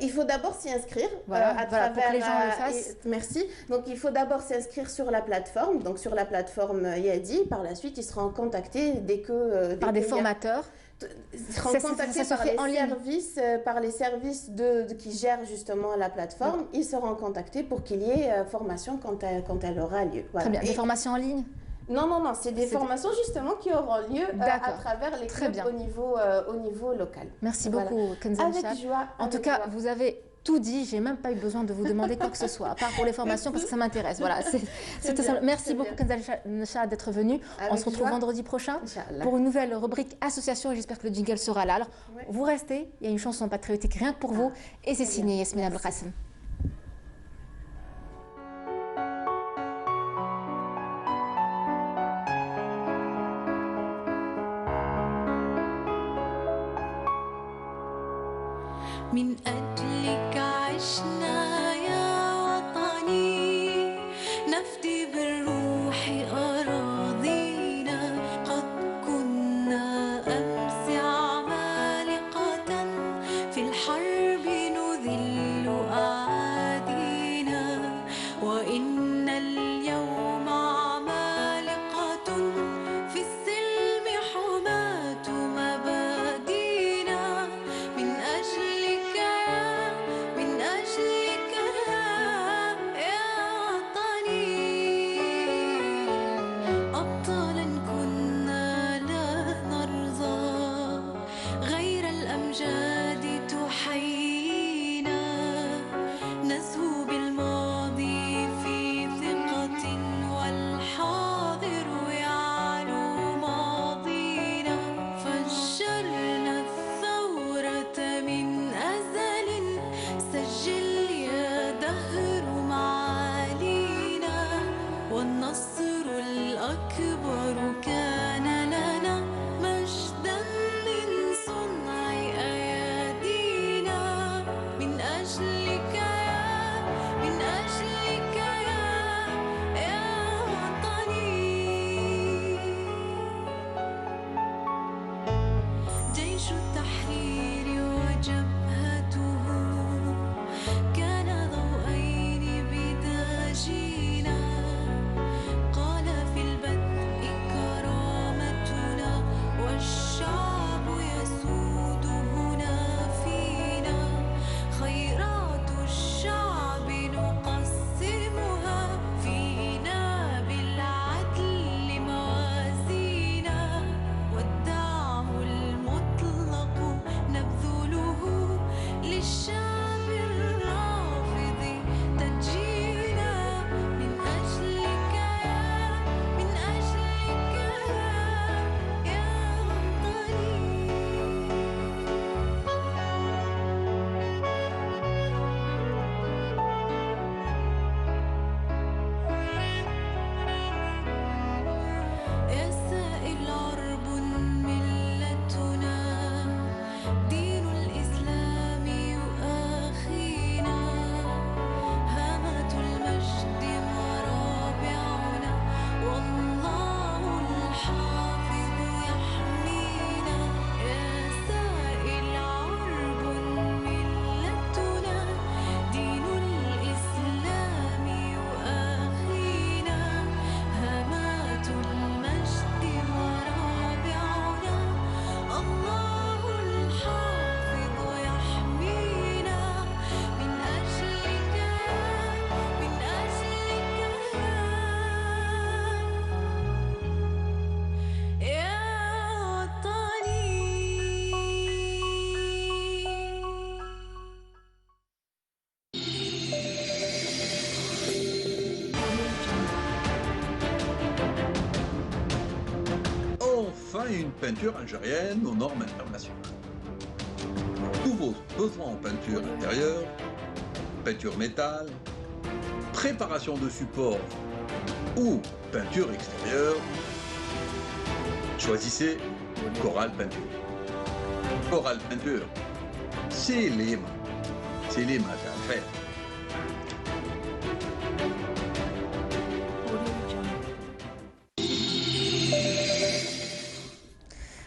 Il faut d'abord s'y inscrire à travers. Pour que les gens le fassent. Merci. Donc il faut d'abord s'inscrire sur la plateforme, donc sur la plateforme Yadi. Par la suite, ils seront contactés dès que. Par des formateurs. Ils seront contactés par les services qui gèrent justement la plateforme. Ils seront contactés pour qu'il y ait formation quand elle aura lieu. Très bien. Des formations en ligne? Non, c'est des formations justement qui auront lieu à travers les clubs au niveau local. Merci beaucoup, Kenza. Avec joie. En tout cas, vous avez tout dit. J'ai même pas eu besoin de vous demander quoi que ce soit, à part pour les formations, parce que ça m'intéresse. Voilà, c'est tout simple. Merci beaucoup, Kenza Nechad, d'être venue. On se retrouve vendredi prochain pour une nouvelle rubrique association, et j'espère que le jingle sera là. Alors, vous restez, il y a une chanson patriotique rien que pour vous, et c'est signé Yasmina Belkacem. من أجلك عشنا يا وطني نفدي بالروح أراضينا قد كنا أمس عمالقة في الحرب نذل أعادينا وإن اليوم عمالقة في السلم حماة مبادينا من أجلك يا وطني أبطالا كنا لا نرضى غير الأمجاد تحيينا نزهو بالماضي في ثقة والحاضر يعلو ماضينا فجرنا الثورة من أزل سجل يا دهر معالينا والنصر الأكبر كان لنا مجدا من صنع أيادينا من أجلك يا وطني جيش التحرير وجبهته كان ضوءين بداجينا قال في البدء كرامتنا والشعب يسود هنا فينا خيرات الشعب نقسمها فينا بالعدل موازينا والدعم المطلق نبذله للشعب الرافض تنجينا من أجلك يا وطني يا سائل عرب ملتنا دين الإسلام يؤاخينا هامة المجد مرابعنا والله الحافظ يحمينا يا سائل عرب ملتنا دين الإسلام يؤاخينا هامات المجد مرابعنا الله الحافظ يحمينا من أجلك يا وطني. Enfin une peinture algérienne aux normes internationales. Tous vos besoins en peinture intérieure, peinture métal, préparation de support ou peinture extérieure, choisissez Coral Peinture. Coral Peinture, c'est les mains à faire.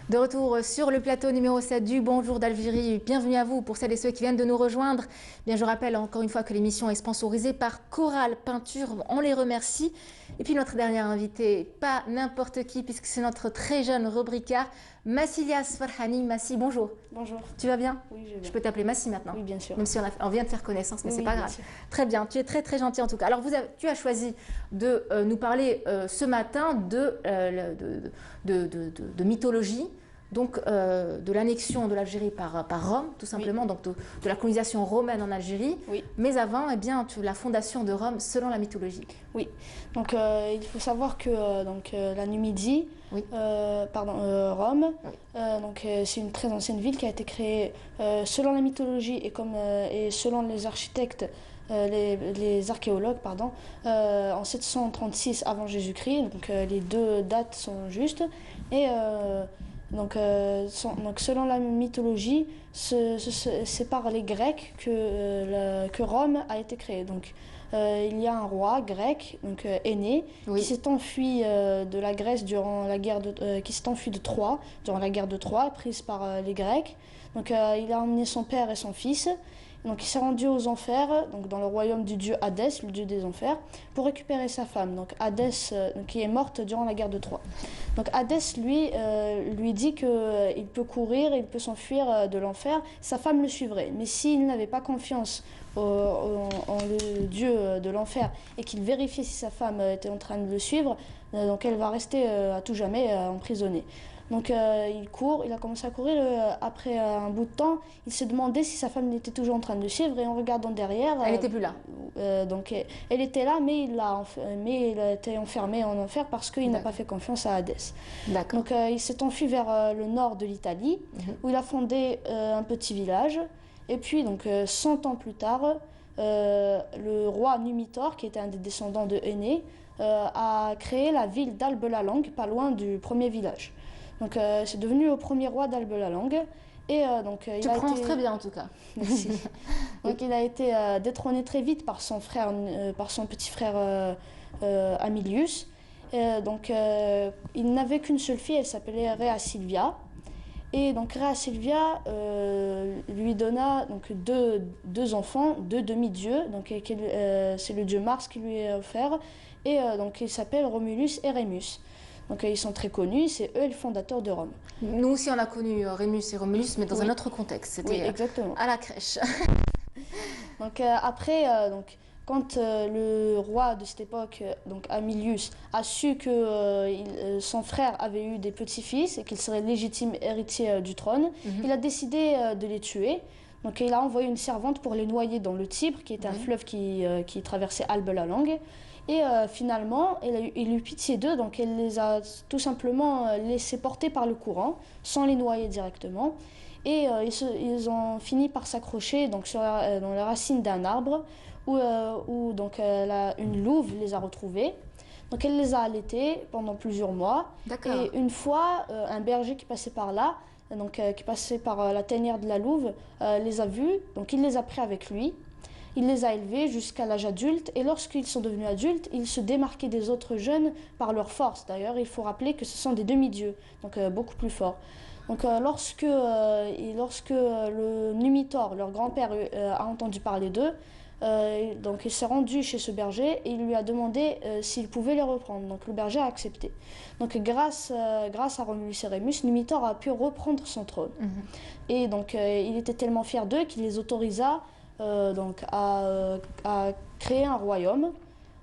De retour sur le plateau numéro 7 du Bonjour d'Algérie. Bienvenue à vous pour celles et ceux qui viennent de nous rejoindre. Bien, je rappelle encore une fois que l'émission est sponsorisée par Coral Peinture. On les remercie. Et puis notre dernière invitée, pas n'importe qui, puisque c'est notre très jeune rubricard, Massilias Farhani. Massi, bonjour. Bonjour. Tu vas bien? Oui, je vais bien. Je peux t'appeler Massi maintenant? Oui, bien sûr. Même si on vient de faire connaissance, mais Oui, c'est pas bien grave. sûr. Très bien, tu es très très gentil en tout cas. Alors tu as choisi de nous parler ce matin de mythologie. Donc de l'annexion de l'Algérie par Rome, tout simplement, donc de la colonisation romaine en Algérie. Oui. Mais avant, eh bien, la fondation de Rome selon la mythologie. Oui, donc il faut savoir que la Numidie, Rome, c'est une très ancienne ville qui a été créée selon la mythologie et selon les architectes, les archéologues, en 736 avant Jésus-Christ. Donc les deux dates sont justes. Et selon la mythologie, c'est par les Grecs que Rome a été créée. Donc, il y a un roi grec, Énée, qui s'est enfui de la Grèce qui s'est enfui de Troie durant la guerre de Troie, prise par les Grecs. Donc, il a emmené son père et son fils. Donc, il s'est rendu aux enfers, donc dans le royaume du dieu Hadès, le dieu des enfers, pour récupérer sa femme. Donc Hadès, qui est morte durant la guerre de Troie. Donc Hadès, lui dit qu'il peut courir, il peut s'enfuir de l'enfer. Sa femme le suivrait. Mais s'il n'avait pas confiance en le dieu de l'enfer et qu'il vérifiait si sa femme était en train de le suivre, donc elle va rester à tout jamais emprisonnée. Donc il court, il a commencé à courir. Après un bout de temps, il s'est demandé si sa femme était toujours en train de le suivre, et en regardant derrière... Elle n'était plus là. Donc elle était là, mais il a été enfermé en enfer parce qu'il n'a pas fait confiance à Hadès. Donc il s'est enfui vers le nord de l'Italie, où il a fondé un petit village. Et puis, 100 ans plus tard, le roi Numitor, qui était un des descendants de Énée, a créé la ville d'Albe-la-Langue, pas loin du premier village. Donc c'est devenu le premier roi d'Albe-la-Langue. Et tu prononces très bien en tout cas. Merci. Donc il a été détrôné très vite par son petit frère Amilius. Il n'avait qu'une seule fille, elle s'appelait Rhea Silvia. Et donc Rhea Silvia lui donna deux enfants, deux demi-dieux. Donc c'est le dieu Mars qui lui est offert. Et ils s'appellent Romulus et Rémus. Donc ils sont très connus, c'est eux les fondateurs de Rome. Nous aussi on a connu Rémus et Romulus, mais dans un autre contexte, c'était à la crèche. Donc après, quand le roi de cette époque, Amilius, a su que son frère avait eu des petits-fils et qu'il serait légitime héritier du trône, il a décidé de les tuer. Donc il a envoyé une servante pour les noyer dans le Tibre, qui est un fleuve qui traversait Albe-la-Langue. Et finalement, il a eu pitié d'eux, donc elle les a tout simplement laissés porter par le courant, sans les noyer directement. Et ils ont fini par s'accrocher dans la racine d'un arbre, où une louve les a retrouvés. Donc elle les a allaités pendant plusieurs mois. Et une fois, un berger qui passait par là, qui passait par la tanière de la louve, les a vus, donc il les a pris avec lui. Il les a élevés jusqu'à l'âge adulte, et lorsqu'ils sont devenus adultes, ils se démarquaient des autres jeunes par leur force. D'ailleurs, il faut rappeler que ce sont des demi-dieux, donc beaucoup plus forts. Donc lorsque le Numitor, leur grand-père, a entendu parler d'eux, il s'est rendu chez ce berger et il lui a demandé s'il pouvait les reprendre. Donc le berger a accepté. Donc grâce à Romulus et Rémus, Numitor a pu reprendre son trône. Et il était tellement fier d'eux qu'il les autorisa à créer un royaume.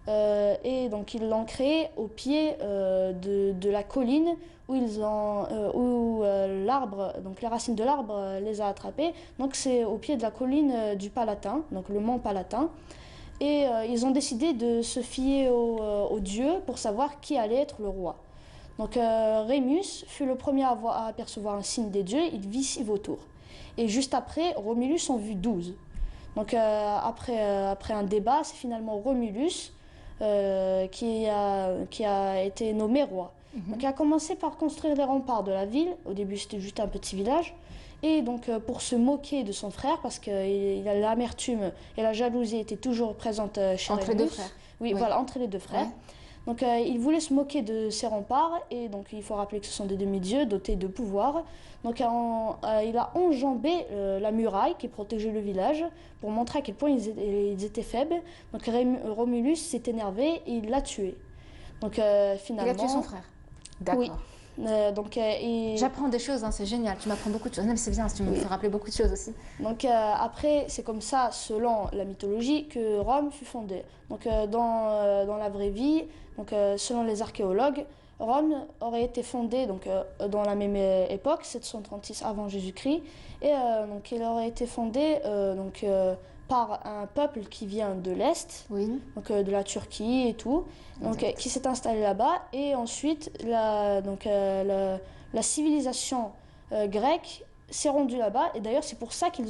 Et donc ils l'ont créé au pied de la colline où l'arbre, donc les racines de l'arbre les a attrapés. Donc c'est au pied de la colline du Palatin, donc le mont Palatin. Et ils ont décidé de se fier aux dieux pour savoir qui allait être le roi. Donc Rémus fut le premier à apercevoir un signe des dieux, il vit 6 vautours. Et juste après, Romulus en vit 12. Donc après un débat, c'est finalement Romulus qui a été nommé roi. Donc il a commencé par construire les remparts de la ville. Au début c'était juste un petit village. Et donc pour se moquer de son frère, parce que l'amertume et la jalousie étaient toujours présentes chez Rémus. Entre les deux frères. Oui, voilà, entre les deux frères. Donc il voulait se moquer de ses remparts et donc il faut rappeler que ce sont des demi-dieux dotés de pouvoir. Donc il a enjambé la muraille qui protégeait le village pour montrer à quel point ils étaient faibles. Donc Romulus s'est énervé et il l'a tué. Donc finalement... Il a tué son frère. D'accord. Oui. J'apprends des choses, hein, c'est génial, tu m'apprends beaucoup de choses. Non, mais c'est bien, tu me fais rappeler beaucoup de choses aussi. Donc après, c'est comme ça, selon la mythologie, que Rome fut fondée. Donc dans la vraie vie, donc, selon les archéologues, Rome aurait été fondée donc, dans la même époque, 736 avant Jésus-Christ, et donc elle aurait été fondée par un peuple qui vient de l'Est, donc de la Turquie et tout, donc, qui s'est installé là-bas. Et ensuite, la civilisation grecque s'est rendue là-bas. Et d'ailleurs, c'est pour ça qu'ils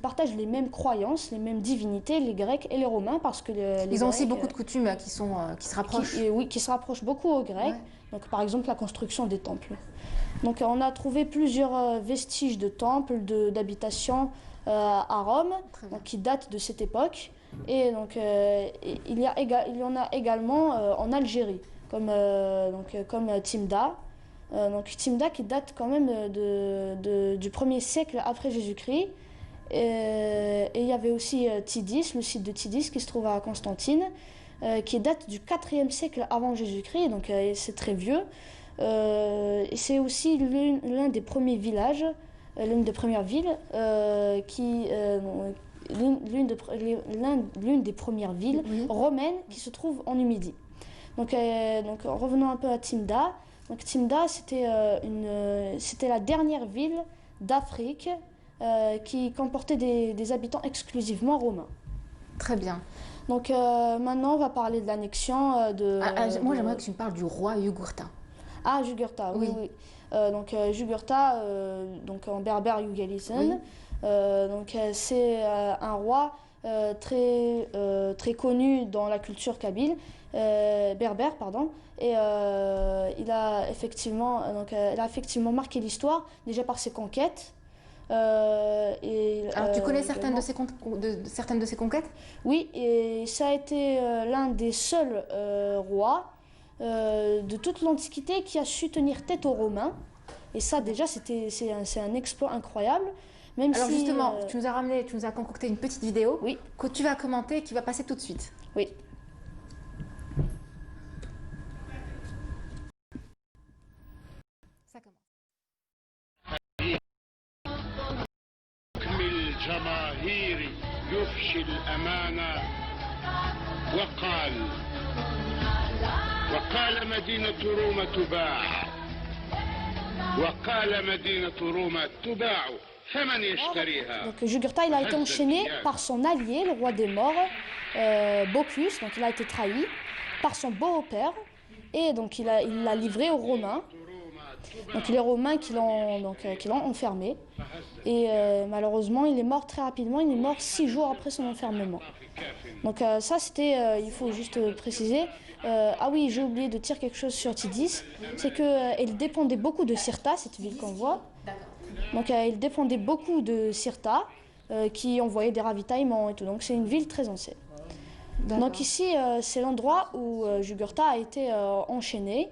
partagent les mêmes croyances, les mêmes divinités, les Grecs et les Romains, parce que ils ont aussi beaucoup de coutumes qui se rapprochent. Oui, qui se rapprochent beaucoup aux Grecs. Ouais. Donc, par exemple, la construction des temples. Donc, on a trouvé plusieurs vestiges de temples, d'habitations à Rome, donc, qui datent de cette époque. Et donc, il y en a également en Algérie, comme Timda. Donc Timda qui date quand même du 1er siècle après Jésus-Christ. Et il y avait aussi Tidis, le site de Tidis qui se trouve à Constantine, qui date du 4e siècle avant Jésus-Christ, donc c'est très vieux. Et c'est aussi l'un des premiers villages, l'une des premières villes l'une des premières villes romaines qui se trouve en Numidie. Donc revenons un peu à Timda. Donc Timda, c'était la dernière ville d'Afrique qui comportait des habitants exclusivement romains. Très bien. Donc maintenant, on va parler de l'annexion de... moi, j'aimerais que tu me parles du roi Jugurtha. Ah, Jugurtha, oui. Donc Jugurtha, donc en berbère Yugalisen. Donc c'est un roi très connu dans la culture kabyle, berbère, pardon. Et il a effectivement marqué l'histoire déjà par ses conquêtes. Alors tu connais certaines de ses conquêtes? Oui, et ça a été l'un des seuls rois de toute l'Antiquité qui a su tenir tête aux Romains. Et ça déjà c'est un exploit incroyable. Même alors si, justement, tu nous as concocté une petite vidéo que tu vas commenter et qui va passer tout de suite. Oui. Ça commence. الجماهير يفشي الأمانة وقال مدينة روما تباع وقال مدينة روما تباع. Donc Jugurtha, il a été enchaîné par son allié, le roi des morts, Bocchus, donc il a été trahi par son beau-père, et donc il l'a livré aux Romains. Donc les Romains qui l'ont enfermé, et malheureusement il est mort très rapidement, il est mort 6 jours après son enfermement. Donc ça c'était, il faut juste préciser, ah oui, j'ai oublié de dire quelque chose sur Tidis, c'est qu'elle dépendait beaucoup de Cirta, cette ville qu'on voit. Donc il dépendait beaucoup de Cirta qui envoyait des ravitaillements et tout. Donc c'est une ville très ancienne. Donc ici c'est l'endroit où Jugurtha a été enchaîné.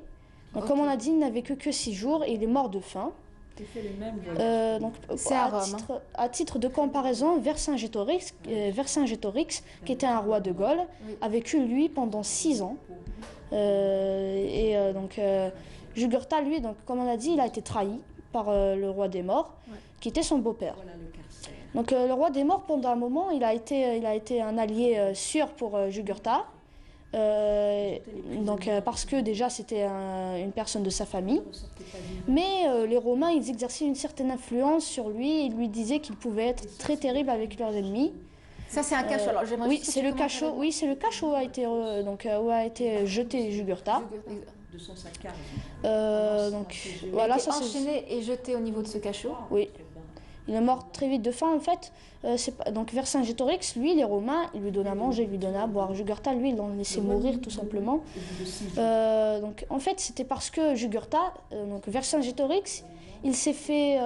Donc comme on a dit, il n'a vécu que 6 jours et il est mort de faim. Donc à titre de comparaison, Vercingétorix, qui était un roi de Gaule, a vécu lui pendant 6 ans. Donc Jugurtha, lui, donc, comme on a dit, il a été trahi par le roi des morts, qui était son beau-père. Donc le roi des morts, pendant un moment, il a été un allié sûr pour Jugurtha, parce que déjà c'était une personne de sa famille. Mais les Romains, ils exerçaient une certaine influence sur lui, ils lui disaient qu'il pouvait être très terrible avec leurs ennemis. Ça c'est un cachot. Alors, oui, c'est le cachot. Oui, c'est le cachot où a été jeté Jugurtha. De son sac. Voilà, ça s'est enchaîné et jeté au niveau de ce cachot. Oui. Il est mort très vite de faim en fait. Donc Vercingétorix, lui, les Romains, ils lui donnaient à manger, ils lui donnaient à boire. Jugurtha, lui, ils l'ont laissé mourir tout simplement. Donc en fait, c'était parce que Jugurtha, donc Vercingétorix, il s'est fait,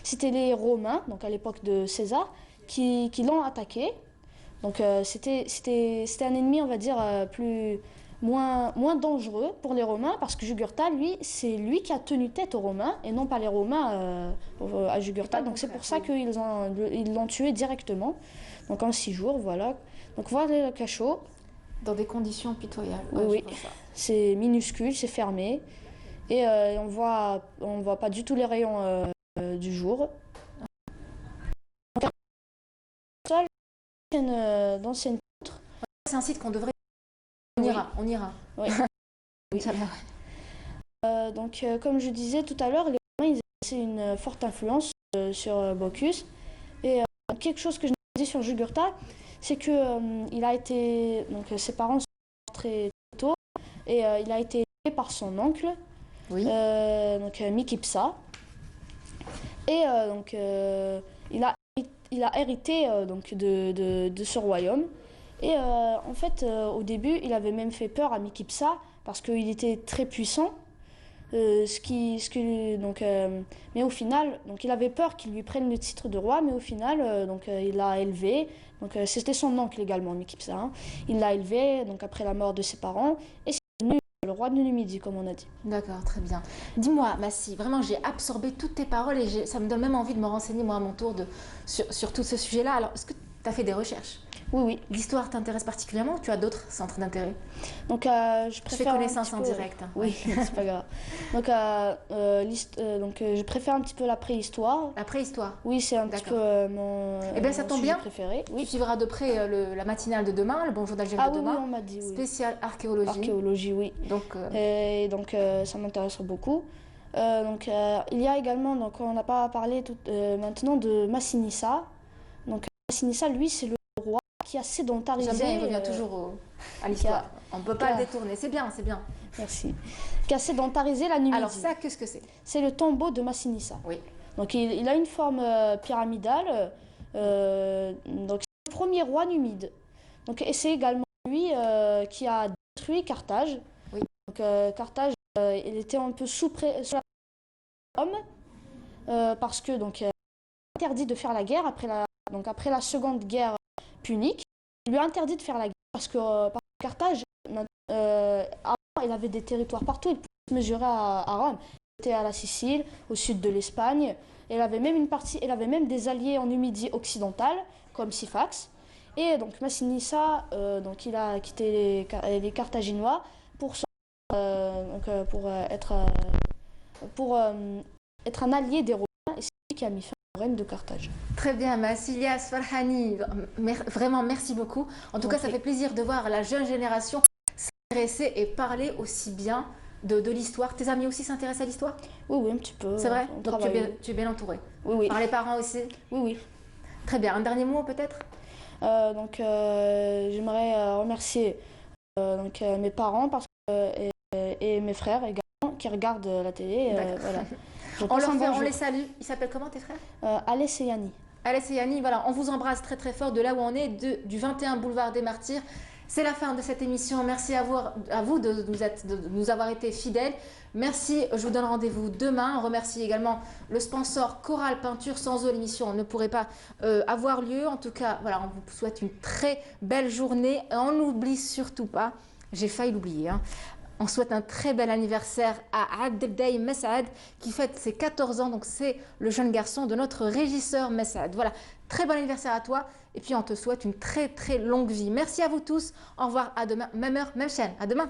c'était les Romains, donc à l'époque de César, qui l'ont attaqué. Donc c'était un ennemi, on va dire, plus moins dangereux pour les Romains, parce que Jugurtha, lui, c'est lui qui a tenu tête aux Romains et non pas les Romains à Jugurtha. Donc c'est pour ça qu'ils l'ont tué directement. Donc en 6 jours, voilà. Donc voilà le cachot. Dans des conditions pitoyables. Oui, c'est minuscule, c'est fermé. Et on voit pas du tout les rayons du jour. D'anciennes poutres. C'est un site qu'on devrait... On ira. Oui. Oui. Donc, comme je disais tout à l'heure, les Romains, ils ont laissé une forte influence sur Bocchus. Et quelque chose que je n'ai pas dit sur Jugurtha, c'est que il a été... Donc, ses parents sont très tôt. Et il a été élevé par son oncle, donc Micipsa. Et donc, il a hérité donc, de ce royaume. Et en fait, au début, il avait même fait peur à Micipsa parce qu'il était très puissant. Mais au final, donc, il avait peur qu'il lui prenne le titre de roi, mais au final, donc, il l'a élevé. Donc, c'était son oncle également, Micipsa. Hein. Il l'a élevé donc, après la mort de ses parents. Et c'est devenu le roi de Numidie, comme on a dit. D'accord, très bien. Dis-moi, Massi, vraiment, j'ai absorbé toutes tes paroles et ça me donne même envie de me renseigner, moi, à mon tour, sur tout ce sujet-là. Alors, est-ce que tu as fait des recherches? Oui. L'histoire t'intéresse particulièrement ou tu as d'autres centres d'intérêt? Donc, je préfère. Je fais connaissance en direct. Hein. Oui, c'est pas grave. Donc, je préfère un petit peu la préhistoire. La préhistoire? Oui, c'est un petit peu mon. Eh bien, ça tombe bien. Préféré. Oui. Tu suivras de près la matinale de demain, le Bonjour d'Algérie de demain. Oui, on m'a dit. Oui. Spécial archéologie. Archéologie, oui. Et donc, ça m'intéresse beaucoup. Il y a également, donc, on n'a pas parlé maintenant de Massinissa. Donc, Massinissa, lui, c'est le roi qui a sédentarisé. Il revient toujours à l'histoire. On ne peut pas le détourner. C'est bien, c'est bien. Merci. Qui a sédentarisé la Numidie. Alors ça, qu'est-ce que c'est? C'est le tombeau de Massinissa. Oui. Donc il a une forme pyramidale. Donc c'est le premier roi numide. Donc et c'est également lui qui a détruit Carthage. Oui. Donc Carthage, il était un peu sous la parce que donc interdit de faire la guerre après la seconde guerre punique. Il lui a interdit de faire la guerre parce que Carthage, avant, il avait des territoires partout. Il pouvait se mesurer à Rome. Il était à la Sicile, au sud de l'Espagne. Il avait même des alliés en Numidie occidentale, comme Syphax. Et donc Massinissa, donc il a quitté les Carthaginois pour être un allié des Romains. Et c'est lui qui a mis fin au règne de Carthage. Très bien, Massilias Farhani, vraiment merci beaucoup. En tout cas, ça fait plaisir de voir la jeune génération s'intéresser et parler aussi bien de l'histoire. Tes amis aussi s'intéressent à l'histoire? Oui, un petit peu. C'est vrai? Donc tu es bien entourée? Oui. Par les parents aussi? Oui. Très bien. Un dernier mot peut-être? J'aimerais remercier mes parents et mes frères également qui regardent la télé. Voilà. On les salue. Ils s'appellent comment tes frères? Alès et Yanni. Alès et Yanni, voilà, on vous embrasse très très fort de là où on est, du 21 boulevard des Martyrs. C'est la fin de cette émission. Merci à vous de nous avoir été fidèles. Merci, je vous donne rendez-vous demain. On remercie également le sponsor Coral Peinture. Sans eux, l'émission ne pourrait pas avoir lieu. En tout cas, voilà, on vous souhaite une très belle journée. On n'oublie surtout pas, j'ai failli l'oublier, hein. On souhaite un très bel anniversaire à Abdeldaï Messaad qui fête ses 14 ans. Donc c'est le jeune garçon de notre régisseur Messaad. Voilà, très bon anniversaire à toi. Et puis on te souhaite une très très longue vie. Merci à vous tous. Au revoir, à demain. Même heure, même chaîne. À demain.